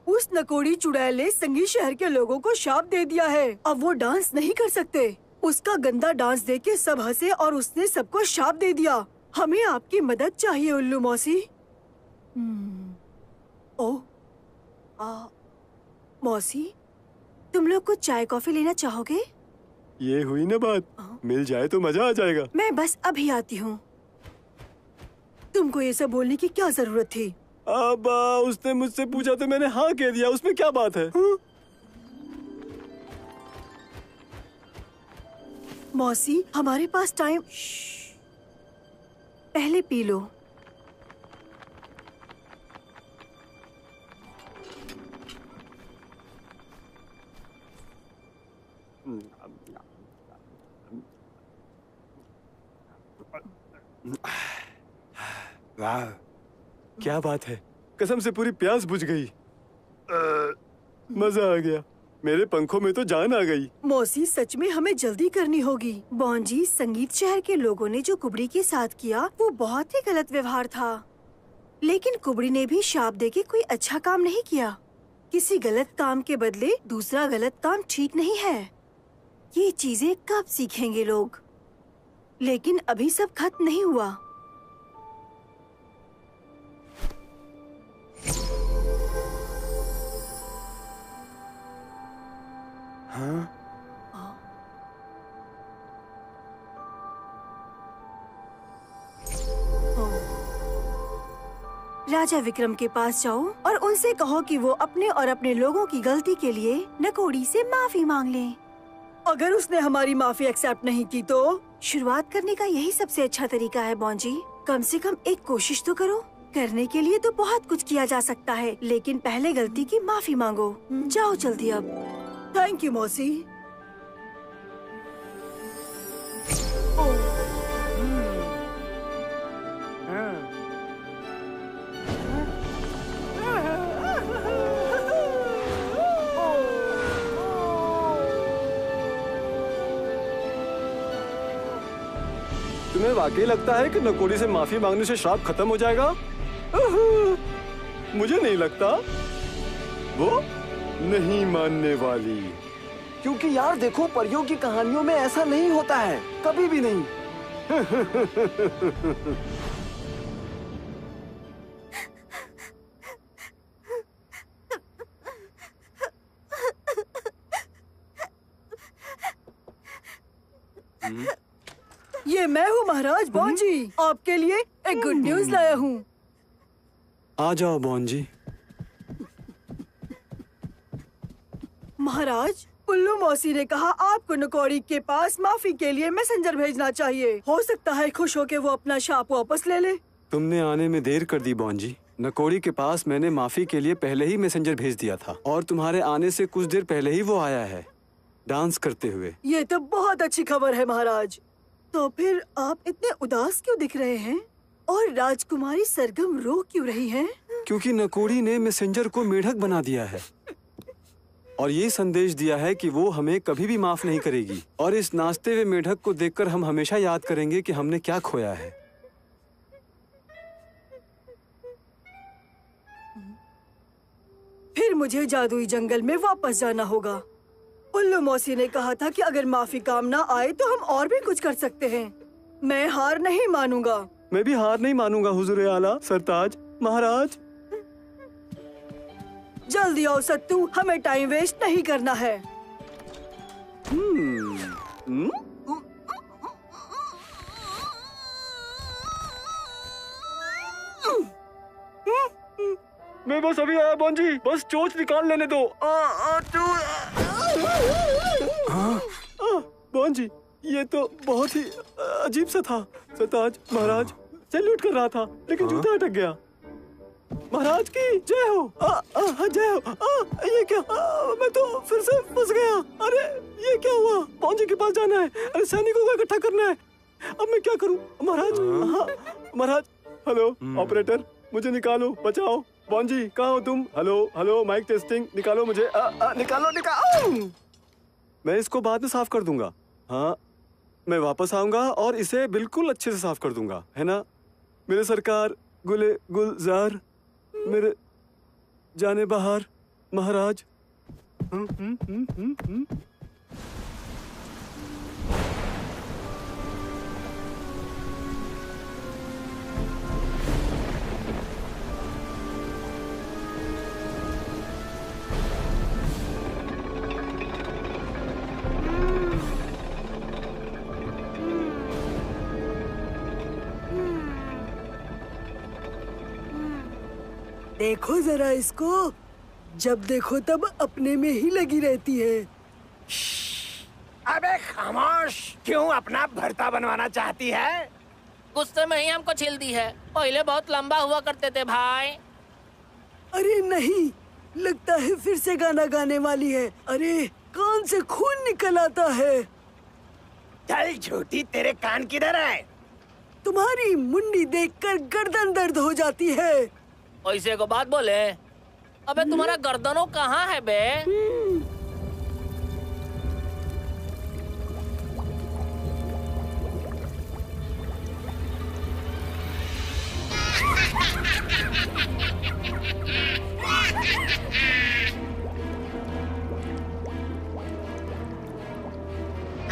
उस नकोड़ी चुड़ैल ने संगीत शहर के लोगों को शाप दे दिया है। अब वो डांस नहीं कर सकते। उसका गंदा डांस देख के सब हंसे और उसने सबको शाप दे दिया। हमें आपकी मदद चाहिए उल्लू मौसी। मौसी, तुम लोग कुछ चाय कॉफी लेना चाहोगे? ये हुई ना बात। मिल जाए तो मजा आ जाएगा। मैं बस अभी आती हूँ। तुमको ये सब बोलने की क्या जरूरत थी? अब उसने मुझसे पूछा तो मैंने हाँ कह दिया। उसमें क्या बात है? मौसी, हमारे पास टाइम। पहले पी लो। वाह, क्या बात है। कसम से पूरी प्यास बुझ गई। मजा आ गया। मेरे पंखों में तो जान आ गई। मौसी, सच में हमें जल्दी करनी होगी। बॉन्जी, संगीत शहर के लोगों ने जो कुबड़ी के साथ किया वो बहुत ही गलत व्यवहार था। लेकिन कुबड़ी ने भी शाप देके कोई अच्छा काम नहीं किया। किसी गलत काम के बदले दूसरा गलत काम ठीक नहीं है। ये चीजें कब सीखेंगे लोग? लेकिन अभी सब खत्म नहीं हुआ। हाँ? राजा विक्रम के पास जाओ और उनसे कहो कि वो अपने और अपने लोगों की गलती के लिए नकोड़ी से माफी मांग लें। अगर उसने हमारी माफी एक्सेप्ट नहीं की तो? शुरुआत करने का यही सबसे अच्छा तरीका है बॉन्जी। कम से कम एक कोशिश तो करो। करने के लिए तो बहुत कुछ किया जा सकता है, लेकिन पहले गलती की माफी मांगो। जाओ जल्दी अब। थैंक यू मौसी। तुम्हें वाकई लगता है कि नकोड़ी से माफी मांगने से श्राप खत्म हो जाएगा? मुझे नहीं लगता। वो नहीं मानने वाली। क्योंकि यार देखो, परियों की कहानियों में ऐसा नहीं होता है, कभी भी नहीं। ये मैं हूँ महाराज बॉन्जी। आपके लिए एक गुड न्यूज लाया हूँ। आ जाओ बॉन्जी। महाराज, उल्लू मौसी ने कहा आपको नकोड़ी के पास माफी के लिए मैसेंजर भेजना चाहिए। हो सकता है खुश होके वो अपना शाप वापस ले ले। तुमने आने में देर कर दी बॉन्जी। नकोड़ी के पास मैंने माफी के लिए पहले ही मैसेंजर भेज दिया था और तुम्हारे आने से कुछ देर पहले ही वो आया है, डांस करते हुए। ये तो बहुत अच्छी खबर है महाराज। तो फिर आप इतने उदास क्यों दिख रहे हैं? और राजकुमारी सरगम रो क्यों रही हैं? क्योंकि नकोड़ी ने मैसेंजर को मेढक बना दिया है और ये संदेश दिया है कि वो हमें कभी भी माफ नहीं करेगी। और इस नाचते हुए मेढक को देखकर हम हमेशा याद करेंगे कि हमने क्या खोया है। फिर मुझे जादुई जंगल में वापस जाना होगा। उल्लू मौसी ने कहा था कि अगर माफी काम ना आए तो हम और भी कुछ कर सकते हैं। मैं हार नहीं मानूंगा। मैं भी हार नहीं मानूंगा हुजूर आला सरताज महाराज। जल्दी आओ सत्तू, हमें टाइम वेस्ट नहीं करना है। मैं बस अभी आया बॉन्जी, बस चोच निकाल लेने दो। बॉन्जी, ये तो बहुत ही अजीब सा था। सरताज महाराज सैल्यूट कर रहा था लेकिन जूता अटक गया। महाराज की जय हो। जय हो। ये क्या? मैं तो फिर से फंस गया। अरे ये क्या हुआ? बॉन्जी के पास जाना है। अरे सैनिकों को इकट्ठा करना है। अब मैं क्या करूं? महाराज महाराज। हेलो ऑपरेटर, मुझे निकालो, बचाओ। बॉन्जी कहाँ हो तुम? हेलो हेलो, माइक टेस्टिंग, निकालो मुझे। निकालो। मैं इसको बाद में साफ कर दूंगा। हाँ, मैं वापस आऊंगा और इसे बिल्कुल अच्छे से साफ कर दूंगा, है ना मेरे सरकार? गुले गुलजार, मेरे जाने बहार महाराज। देखो जरा इसको, जब देखो तब अपने में ही लगी रहती है। अबे खामोश, क्यों अपना भरता बनवाना चाहती है? गुस्से में ही हमको छील दी है। पहले बहुत लंबा हुआ करते थे भाई। अरे नहीं, लगता है फिर से गाना गाने वाली है। अरे कान से खून निकल आता है। चल झूठी, तेरे कान किधर है? तुम्हारी मुंडी देखकर गर्दन दर्द हो जाती है। ऐसे को बात बोले। अबे तुम्हारा गर्दनों कहाँ है बे?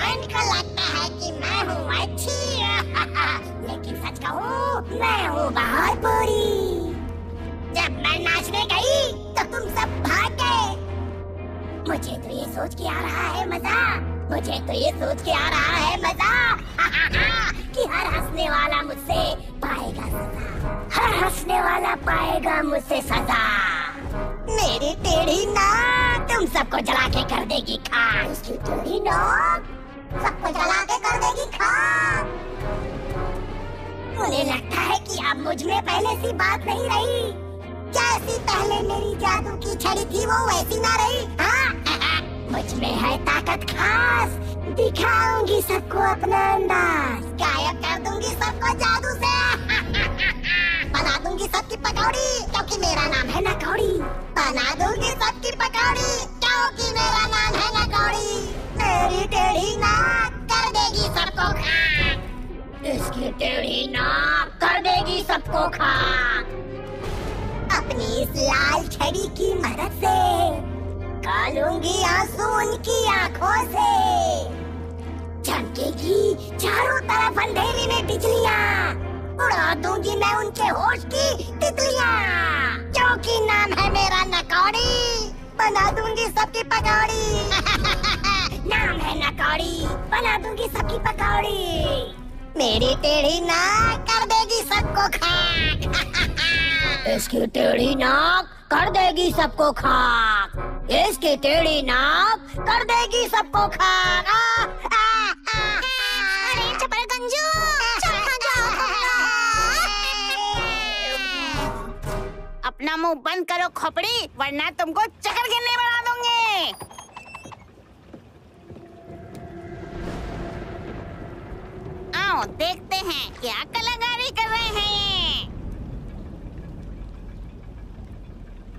इनको लगता है कि मैं हूँ अच्छी, लेकिन सच कहूँ मैं हूँ बहुत बुरी। जब मैं नाचने गई तो तुम सब भाग गए। मुझे तो ये सोच के आ रहा है मजा, मुझे तो ये सोच के आ रहा है मजा कि हर हंसने वाला मुझसे पाएगा सजा, हर हंसने वाला पाएगा मुझसे सजा। मेरी टेढ़ी नाक तुम सबको जला के कर देगी खाक। उसकी टेढ़ी नाक सबको जला के कर देगी खाक। मुझे लगता है कि अब मुझ में पहले सी बात नहीं रही। जैसी पहले मेरी जादू की छड़ी थी वो वैसी ना रही। हाँ मुझ में है ताकत खास, दिखाऊंगी सबको अपना अंदाज। गायब कर दूंगी सबको जादू से, बना दूंगी सबकी पकौड़ी क्योंकि मेरा नाम है नकौड़ी। बना दूंगी सबकी पकौड़ी क्योंकि मेरा नाम है नकौड़ी। मेरी टेढ़ी नाक कर देगी सबको खाक, इसकी टेढ़ी नाक कर देगी सबको खाक। अपनी इस लाल छड़ी की मदद से निकालूंगी आंसू उनकी आंखों से। चमकेगी चारों तरफ अंधेरे में बिजलियाँ, उड़ा दूंगी मैं उनके होश की तितलियाँ। क्योंकि नाम है मेरा नकौड़ी, बना दूंगी सबकी पकौड़ी। नाम है नकौड़ी, बना दूंगी सबकी पकौड़ी। मेरी टेढ़ी नाक कर देगी सबको खाक। इसकी टेढ़ी नाक कर देगी सबको खाक, जिसकी टेढ़ी नाक कर देगी सबको खाना। अरे चपरगंजू, अपना मुंह बंद करो खोपड़ी, वरना तुमको चक्कर गिनने बना दूंगी। आओ देखते हैं क्या कलाकारी कर रहे हैं ये।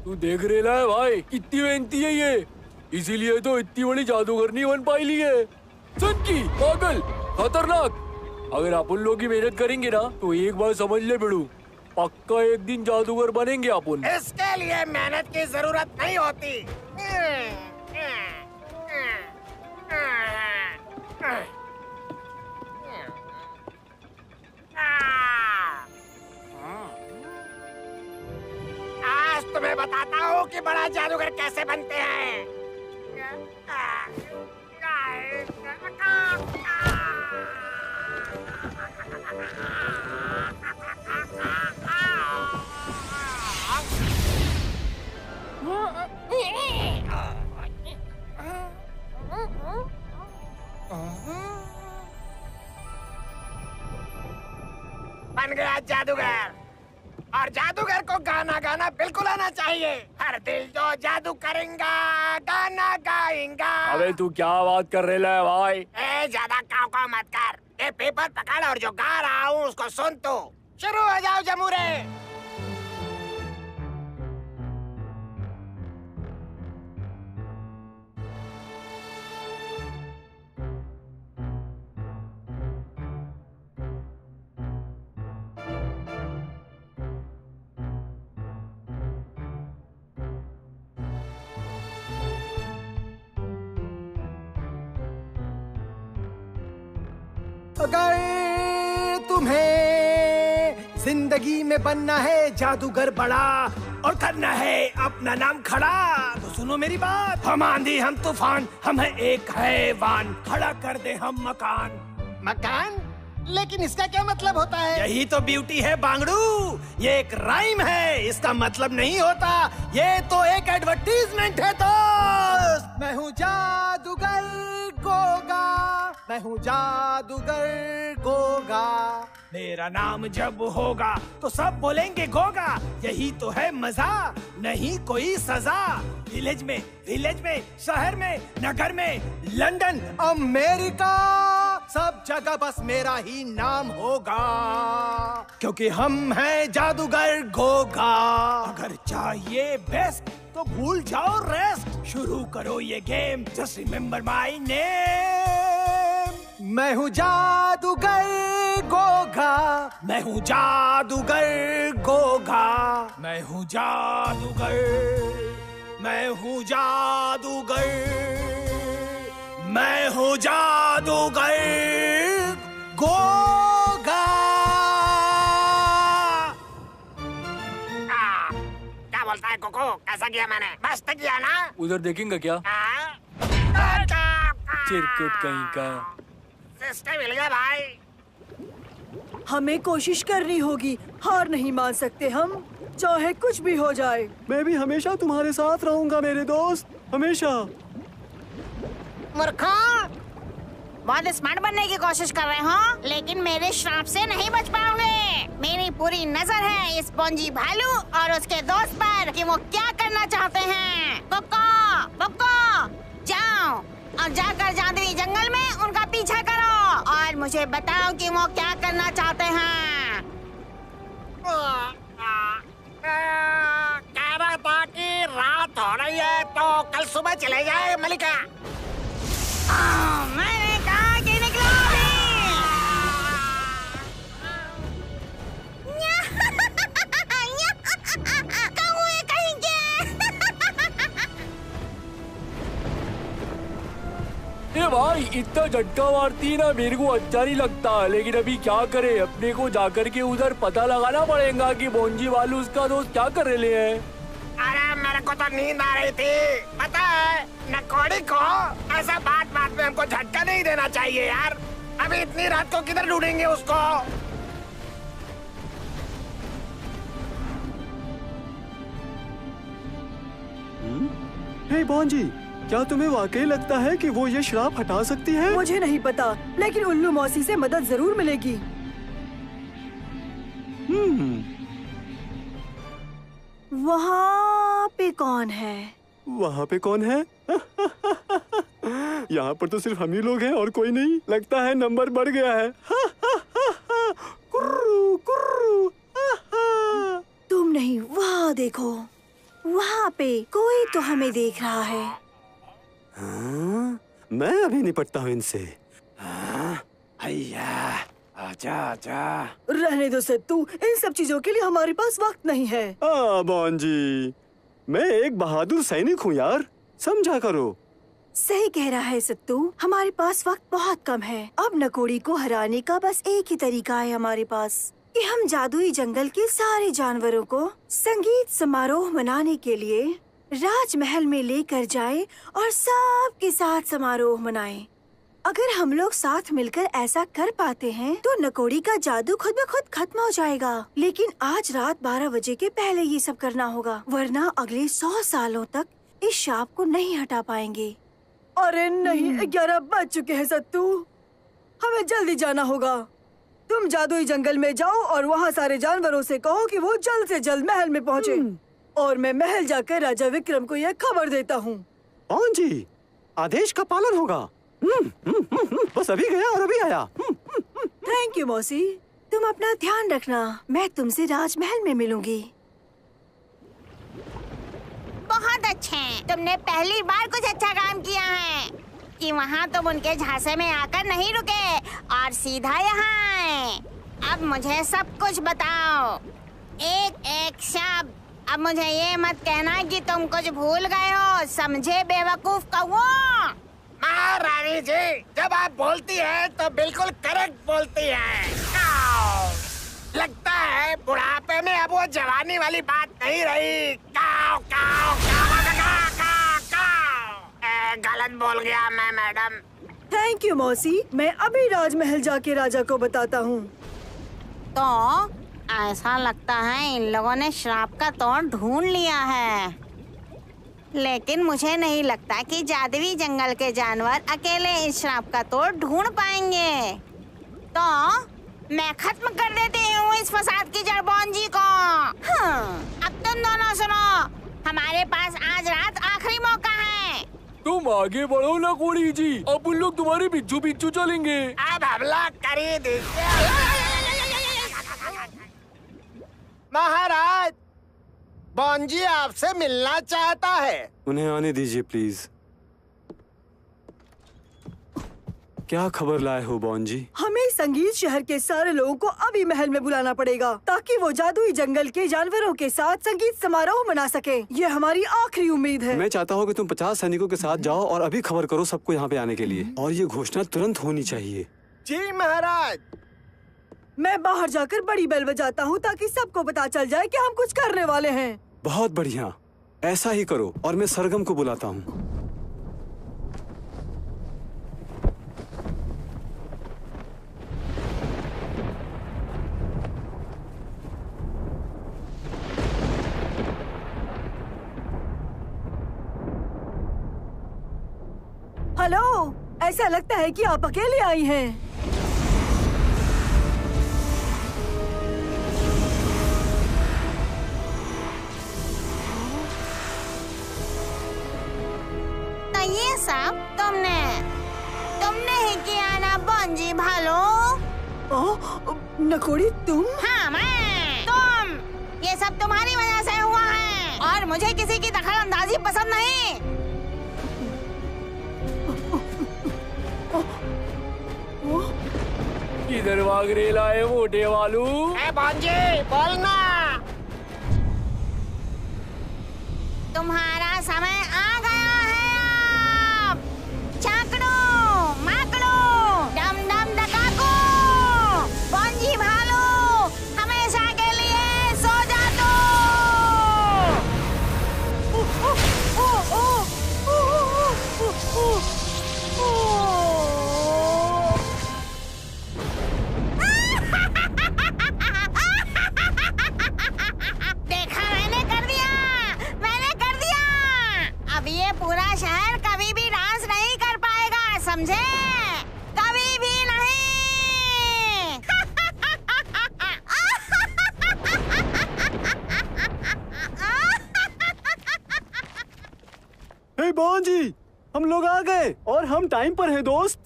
तू देख रेला है भाई, कितनी मेहनती है ये, इसीलिए तो इतनी बड़ी जादूगरनी बन पाई ली है। सनकी, पागल, खतरनाक। अगर अपन लोग ही मेहनत करेंगे ना तो एक बार समझ ले बिड़ू, पक्का एक दिन जादूगर बनेंगे अपन। इसके लिए मेहनत की जरूरत नहीं होती। आज तुम्हें बताता हूँ कि बड़ा जादूगर कैसे बनते हैं। बन गया जादूगर। और जादूगर को गाना गाना बिल्कुल आना चाहिए। हर दिल जो जादू करेगा गाना गाएगा। अबे तू क्या बात कर रहा है भाई? ज्यादा काव मत कर। ये पेपर पकड़ और जो गा रहा हूँ उसको सुन तू। शुरू हो जाओ जमूरे। अगर तुम्हें जिंदगी में बनना है जादूगर बड़ा और करना है अपना नाम खड़ा, तो सुनो मेरी बात। हम आंधी, हम तूफान, हम है एक हैवान, खड़ा कर दे हम मकान। मकान? लेकिन इसका क्या मतलब होता है? यही तो ब्यूटी है बांगड़ू, ये एक राइम है, इसका मतलब नहीं होता। ये तो एक एडवर्टीजमेंट है दोस्त। मैं हूँ जादूगर गोगा, मैं हूँ जादूगर गोगा। मेरा नाम जब होगा तो सब बोलेंगे गोगा। यही तो है मजा, नहीं कोई सजा। विलेज में, शहर में, नगर में, लंदन, अमेरिका, सब जगह बस मेरा ही नाम होगा, क्योंकि हम हैं जादूगर गोगा। अगर चाहिए बेस्ट तो भूल जाओ रेस्ट, शुरू करो ये game, just remember my name. मैं हूँ जादूगर गोगा, मैं हूँ जादूगर गोगा, मैं हूँ जादूगर, मैं हूँ जादूगर, मैं हूँ जादूगर गोगा। क्या बोलता है कोको? कैसा किया मैंने? मस्त किया ना? उधर देखेंगे क्या? चिरकुट कहीं का। सिस्टम मिल गया भाई। हमें कोशिश करनी होगी, हार नहीं मान सकते हम, चाहे कुछ भी हो जाए। मैं भी हमेशा तुम्हारे साथ रहूंगा मेरे दोस्त, हमेशा। मूर्खों, बहुत स्मार्ट बनने की कोशिश कर रहे हो, लेकिन मेरे श्राप से नहीं बच पाओगे। मेरी पूरी नजर है इस बोंजी भालू और उसके दोस्त पर कि वो क्या करना चाहते हैं। कोको, जाओ और जाकर जादुई जंगल में उनका पीछा करो और मुझे बताओ कि वो क्या करना चाहते हैं। कह रहा था कि रात हो रही है तो कल सुबह चले जाए मलिका। मैंने कहा कि निकलो कौवे कहीं के। ए भाई, इतना झटका मारती है ना, मेरे को अच्छा नहीं लगता। लेकिन अभी क्या करे, अपने को जाकर के उधर पता लगाना पड़ेगा कि बोंजी वालू उसका दोस्त क्या कर रहे हैं। अरे मेरे को तो नींद आ रही थी, पता है नकोड़ी को ऐसा बात में हमको झटका नहीं देना चाहिए यार। अभी इतनी रात को किधर ढूंढेंगे उसको? हे बॉन्जी, क्या तुम्हें वाकई लगता है कि वो ये श्राप हटा सकती है? मुझे नहीं पता, लेकिन उल्लू मौसी से मदद जरूर मिलेगी। वहाँ पे कौन है? वहाँ पे कौन है? यहाँ पर तो सिर्फ हम ही लोग हैं और कोई नहीं। लगता है नंबर बढ़ गया है। कुर्रू, कुर्रू, तुम नहीं, वहाँ देखो, वहाँ पे कोई तो हमें देख रहा है। हाँ, मैं अभी निपटता हूँ इनसे। आजा आजा। रहने दो सत्तू, इन सब चीजों के लिए हमारे पास वक्त नहीं है। बॉन्जी, मैं एक बहादुर सैनिक हूँ यार, समझा करो। सही कह रहा है सत्तू, हमारे पास वक्त बहुत कम है। अब नकोड़ी को हराने का बस एक ही तरीका है हमारे पास, कि हम जादुई जंगल के सारे जानवरों को संगीत समारोह मनाने के लिए राजमहल में लेकर जाएं और सबके साथ समारोह मनाएं। अगर हम लोग साथ मिलकर ऐसा कर पाते हैं तो नकोड़ी का जादू खुद ब खुद खत्म हो जाएगा। लेकिन आज रात 12 बजे के पहले ये सब करना होगा, वरना अगले 100 सालों तक इस शाप को नहीं हटा पाएंगे। अरे नहीं, 11 बज चुके हैं सत्तू, हमें जल्दी जाना होगा। तुम जादुई जंगल में जाओ और वहाँ सारे जानवरों से कहो कि वो जल्द से जल्द महल में पहुँचे। और मैं महल जाकर राजा विक्रम को यह खबर देता हूँ। जी, आदेश का पालन होगा। बस अभी गया और अभी आया। थैंक यू मौसी, तुम अपना ध्यान रखना, मैं तुमसे राजमहल में मिलूंगी। बहुत अच्छे, तुमने पहली बार कुछ अच्छा काम किया है कि वहाँ तुम उनके झांसे में आकर नहीं रुके और सीधा यहाँ आए। अब मुझे सब कुछ बताओ, एक एक शब्द। अब मुझे ये मत कहना कि तुम कुछ भूल गए हो, समझे बेवकूफ कौवा। महारानी जी, जब आप बोलती हैं तो बिल्कुल करेक्ट बोलती हैं। लगता है बुढ़ापे में अब वो जवानी वाली बात नहीं रही। काव, काव, काव, काव, काव, काव। गलत बोल गया मैं मैडम। थैंक यू मौसी, मैं अभी राजमहल जाके राजा को बताता हूँ। तो ऐसा लगता है इन लोगों ने श्राप का तोड़ ढूंढ लिया है, लेकिन मुझे नहीं लगता कि जादुई जंगल के जानवर अकेले इस श्राप का तोड़ ढूंढ पाएंगे। तो मैं खत्म कर देती हूँ इस फसाद की जड़ बॉन्जी को। अब तुम दोनों सुनो, हमारे पास आज रात आखिरी मौका है। तुम आगे बढ़ो ना कोड़ी जी, अब उन लोग तुम्हारे पीछू पीछू चलेंगे। अब हमला कर ही दीजिए। महाराज, बॉन्जी आपसे मिलना चाहता है। उन्हें आने दीजिए प्लीज। क्या खबर लाए हो बॉन्जी? हमें संगीत शहर के सारे लोगों को अभी महल में बुलाना पड़ेगा ताकि वो जादुई जंगल के जानवरों के साथ संगीत समारोह मना सके। ये हमारी आखिरी उम्मीद है। मैं चाहता हूँ कि तुम 50 सैनिकों के साथ जाओ और अभी खबर करो सबको यहाँ पे आने के लिए, और ये घोषणा तुरंत होनी चाहिए। जी महाराज। मैं बाहर जाकर बड़ी बेल बजाता हूँ ताकि सबको पता चल जाए कि हम कुछ करने वाले हैं। बहुत बढ़िया, ऐसा ही करो। और मैं सरगम को बुलाता हूँ। हेलो, ऐसा लगता है कि आप अकेले आई हैं। तो ये सब तुमने ही किया ना बॉन्जी भालो? नकोड़ी तुम? हाँ मैं। तुम, ये सब तुम्हारी वजह से हुआ है और मुझे किसी की दखलअंदाजी पसंद नहीं। किधर भाग रहे लाए मोटे वालू? बॉन्जी बोलना। तुम्हारा समय आ गया है। अब चाकड़ो, माकड़ो, डम डम डकाको, बॉन्जी भालू, हमेशा के लिए सो जा दो। देखा, मैंने कर दिया। पूरा शहर कभी भी डांस नहीं कर पाएगा, समझे? कभी भी नहीं। हे बॉन जी, हम लोग आ गए और हम टाइम पर हैं दोस्त।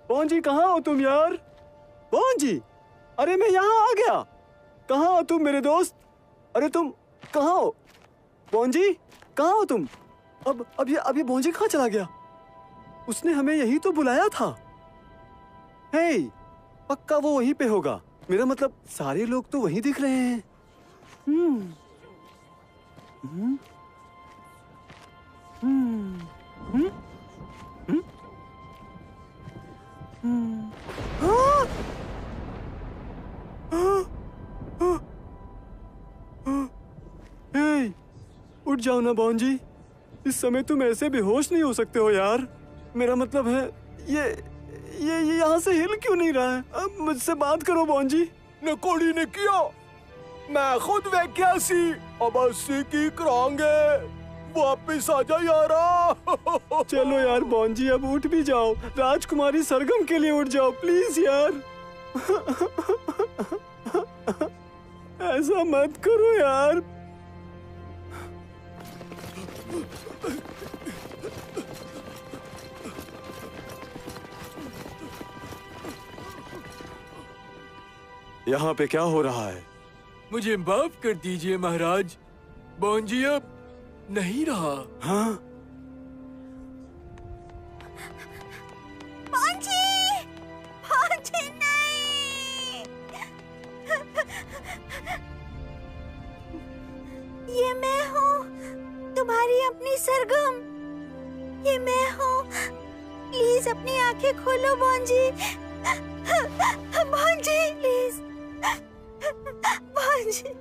बॉन जी कहाँ हो तुम यार? बॉन जी, अरे मैं यहाँ आ गया। कहाँ हो तुम मेरे दोस्त? अरे तुम कहाँ हो? बॉन जी कहाँ हो तुम? अब ये बॉन जी कहाँ चला गया? उसने हमें यही तो बुलाया था। हे, पक्का वो वहीं पे होगा। मेरा मतलब सारे लोग तो वहीं दिख रहे हैं। हे, उठ जाओ ना बॉन जी। इस समय तुम ऐसे बेहोश नहीं हो सकते हो यार। मेरा मतलब है ये यहाँ से हिल क्यों नहीं रहा है? अब मुझसे बात करो बॉन जी। नकोड़ी ने किया, मैं खुद वेख्या सी। अब अस्सी की करांगे। वापिस आ जा यारा। चलो यार बॉन जी, अब उठ भी जाओ। राजकुमारी सरगम के लिए उठ जाओ प्लीज यार। ऐसा मत करो यार। यहाँ पे क्या हो रहा है? मुझे माफ कर दीजिए महाराज, बॉन जी अब नहीं रहा। हाँ? बॉन जी नहीं। ये मैं हूँ, तुम्हारी अपनी सरगम। ये मैं हूँ। प्लीज अपनी आंखें खोलो बॉन जी। बॉन जी प्लीज। बॉन जी।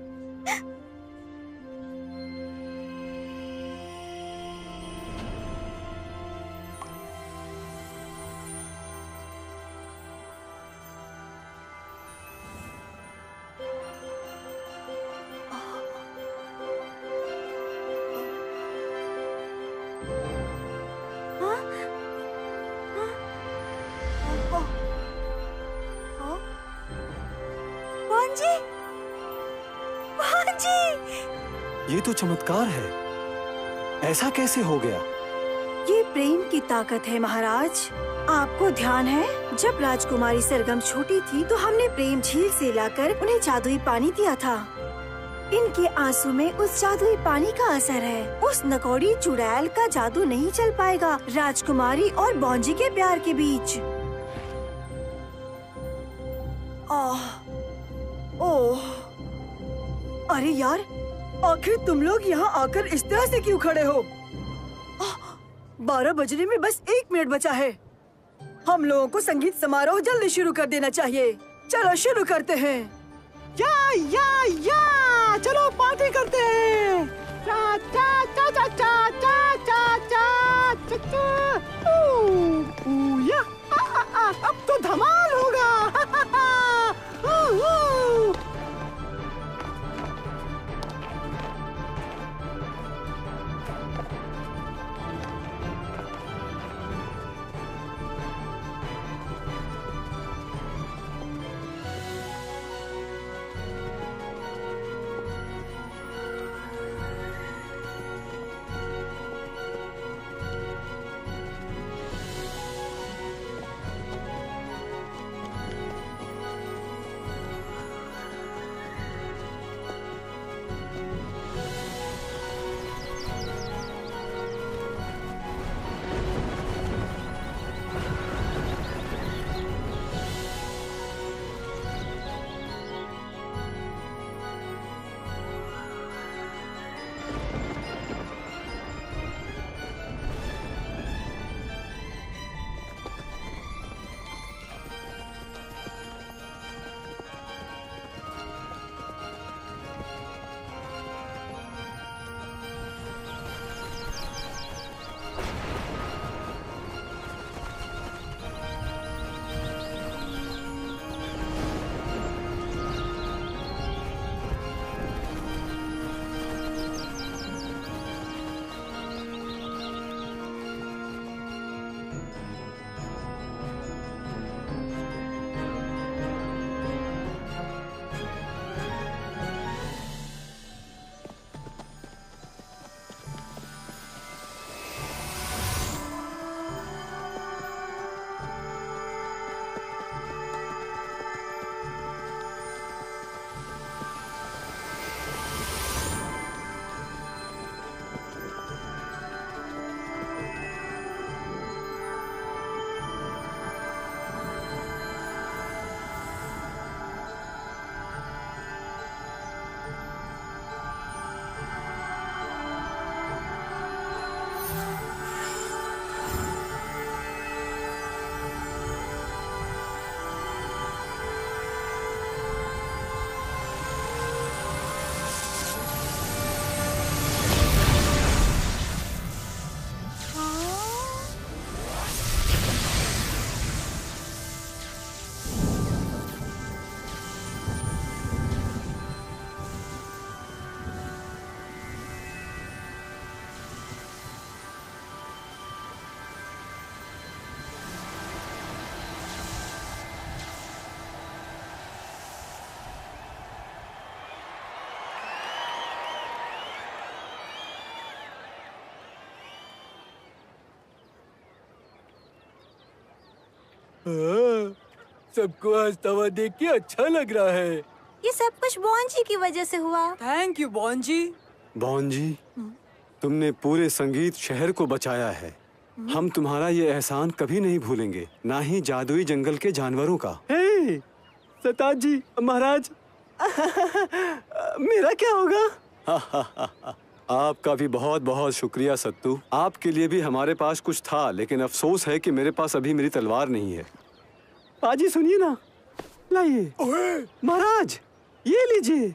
ये तो चमत्कार है। ऐसा कैसे हो गया? ये प्रेम की ताकत है महाराज। आपको ध्यान है, जब राजकुमारी सरगम छोटी थी तो हमने प्रेम झील से लाकर उन्हें जादुई पानी दिया था। इनके आंसू में उस जादुई पानी का असर है। उस नकौड़ी चुड़ैल का जादू नहीं चल पाएगा राजकुमारी और बॉन्जी के प्यार के बीच। ओह, अरे यार, आखिर तुम लोग यहाँ आकर इस तरह से क्यों खड़े हो? 12 बजने में बस 1 मिनट बचा है। हम लोगों को संगीत समारोह जल्दी शुरू कर देना चाहिए। चलो शुरू करते हैं। या चलो पार्टी करते हैं। चा चा चा चा चा चा चा चा चा। या अब तो धमाल होगा। सबको हंसता हुआ देख के अच्छा लग रहा है। ये सब कुछ बॉन्जी की वजह से हुआ। Thank you Bonzi. बॉन्जी, तुमने पूरे संगीत शहर को बचाया है। हम तुम्हारा ये एहसान कभी नहीं भूलेंगे, ना ही जादुई जंगल के जानवरों का। हे, सताज जी, महाराज मेरा क्या होगा? आपका भी बहुत बहुत शुक्रिया सत्तू। आपके लिए भी हमारे पास कुछ था, लेकिन अफसोस है कि मेरे पास अभी मेरी तलवार नहीं है। पाजी सुनिए ना, लाइए। महाराज ये लीजिए।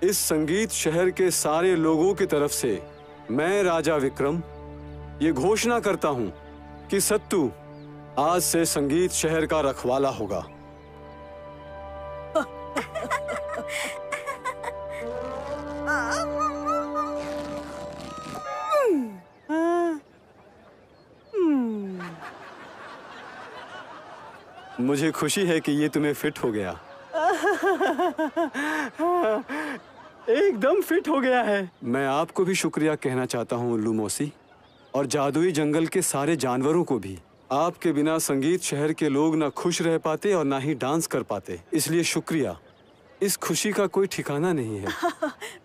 इस संगीत शहर के सारे लोगों की तरफ से मैं राजा विक्रम ये घोषणा करता हूँ कि सत्तू आज से संगीत शहर का रखवाला होगा। मुझे खुशी है कि ये तुम्हें फिट हो गया। एकदम फिट हो गया है। मैं आपको भी शुक्रिया कहना चाहता हूँ उल्लू मौसी, और जादुई जंगल के सारे जानवरों को भी। आपके बिना संगीत शहर के लोग ना खुश रह पाते और ना ही डांस कर पाते, इसलिए शुक्रिया। इस खुशी का कोई ठिकाना नहीं है।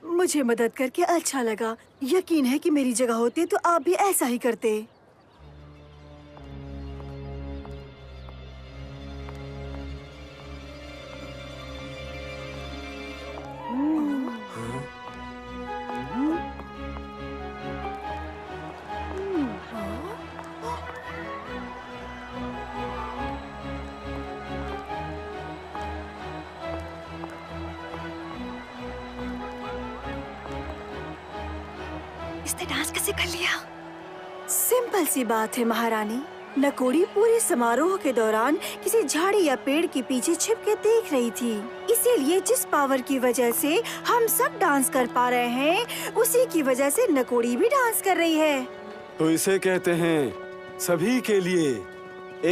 मुझे मदद करके अच्छा लगा। यकीन है कि मेरी जगह होती तो आप भी ऐसा ही करते। इसने डांस कैसे कर लिया? सिंपल सी बात है महारानी। नकोड़ी पूरे समारोह के दौरान किसी झाड़ी या पेड़ के पीछे छिप के देख रही थी। इसीलिए जिस पावर की वजह से हम सब डांस कर पा रहे हैं, उसी की वजह से नकोड़ी भी डांस कर रही है। तो इसे कहते हैं सभी के लिए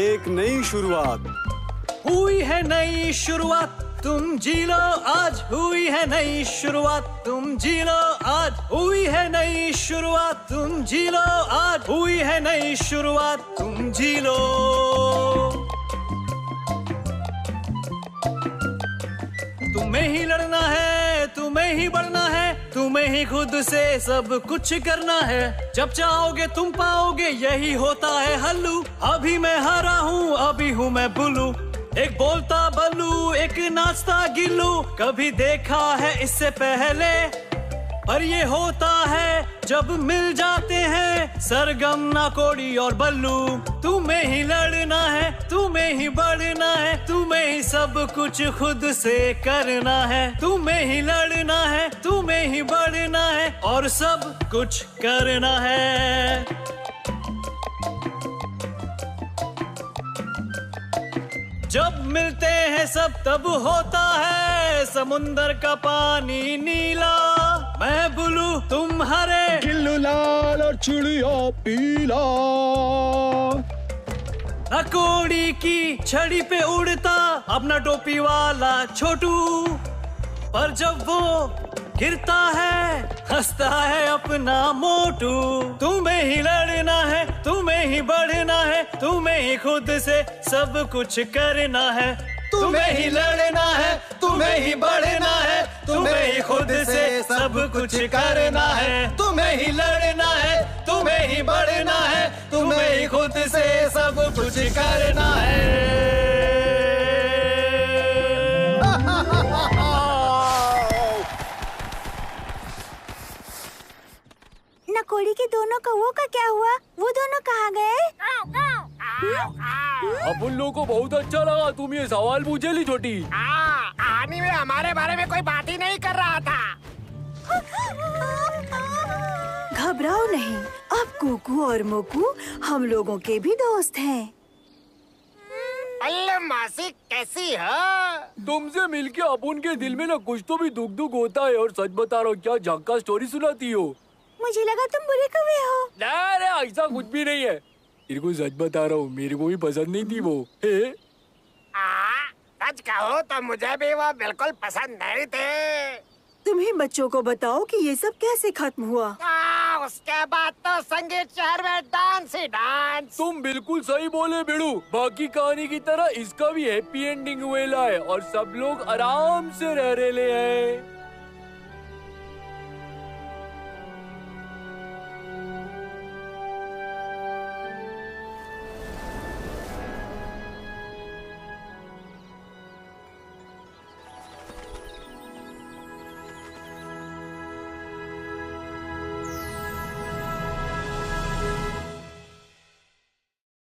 एक नई शुरुआत। हुई है नई शुरुआत, तुम जी लो आज। हुई है नई शुरुआत, तुम जी लो आज। हुई है नई शुरुआत, तुम जी लो आज। हुई है नई शुरुआत, तुम जी लो। तुम्हें ही लड़ना है, तुम्हें ही बढ़ना है, तुम्हें ही खुद से सब कुछ करना है। जब चाहोगे तुम पाओगे, यही होता है हल्लू। अभी मैं हारा हूँ, अभी हूँ मैं बुल्लू। एक बोलता बल्लू, एक नाचता गिल्लू। कभी देखा है इससे पहले, पर ये होता है जब मिल जाते हैं सरगम, नाकोड़ी और बल्लू। तुम्हें ही लड़ना है, तुम्हें ही बढ़ना है, तुम्हें ही सब कुछ खुद से करना है। तुम्हें ही लड़ना है, तुम्हें ही बढ़ना है और सब कुछ करना है। जब मिलते हैं सब तब होता है समुंदर का पानी नीला। मैं ब्लू, तुम हरे, गिल्लू लाल और चिड़िया पीला। नकोड़ी की छड़ी पे उड़ता अपना टोपी वाला छोटू, पर जब वो गिरता है हंसता है अपना मोटू। तुम्हें ही लड़ना है, तुम्हें ही बढ़ना है, तुम्हें ही खुद से सब कुछ करना है। तुम्हें ही लड़ना है, तुम्हें ही बढ़ना है, तुम्हें ही खुद से सब कुछ करना है। तुम्हें ही लड़ना है, तुम्हें ही बढ़ना है, तुम्हें ही खुद से सब कुछ करना है। नकोड़ी के दोनों कौवों का क्या हुआ? वो दोनों कहाँ गए? अब उन लोगों को बहुत अच्छा लगा तुम ये सवाल पूछे ली छोटी। कहानी में हमारे बारे में कोई बात ही नहीं कर रहा था। घबराओ नहीं, अब कुकू और मोकू हम लोगों के भी दोस्त हैं। अल्ले मासी कैसी है? तुमसे मिलके अपुन के दिल में ना कुछ तो भी दुख दुख होता है। और सच बता रहा हूँ, क्या झक्का स्टोरी सुनाती हो? मुझे लगा तुम बुरे कौवे हो। अरे ऐसा कुछ भी नहीं है। तेरे को सच बता रहा हूँ, मेरे को भी पसंद नहीं थी वो। सच कहो तो मुझे भी वो बिल्कुल पसंद नहीं थे। तुम्ही बच्चों को बताओ कि ये सब कैसे खत्म हुआ। उसके बाद तो संगीत शहर में डांस ही डांस। तुम बिल्कुल सही बोले बिड़ू। बाकी कहानी की तरह इसका भी हैप्पी एंडिंग हुएला है और सब लोग आराम से रह रहे हैं।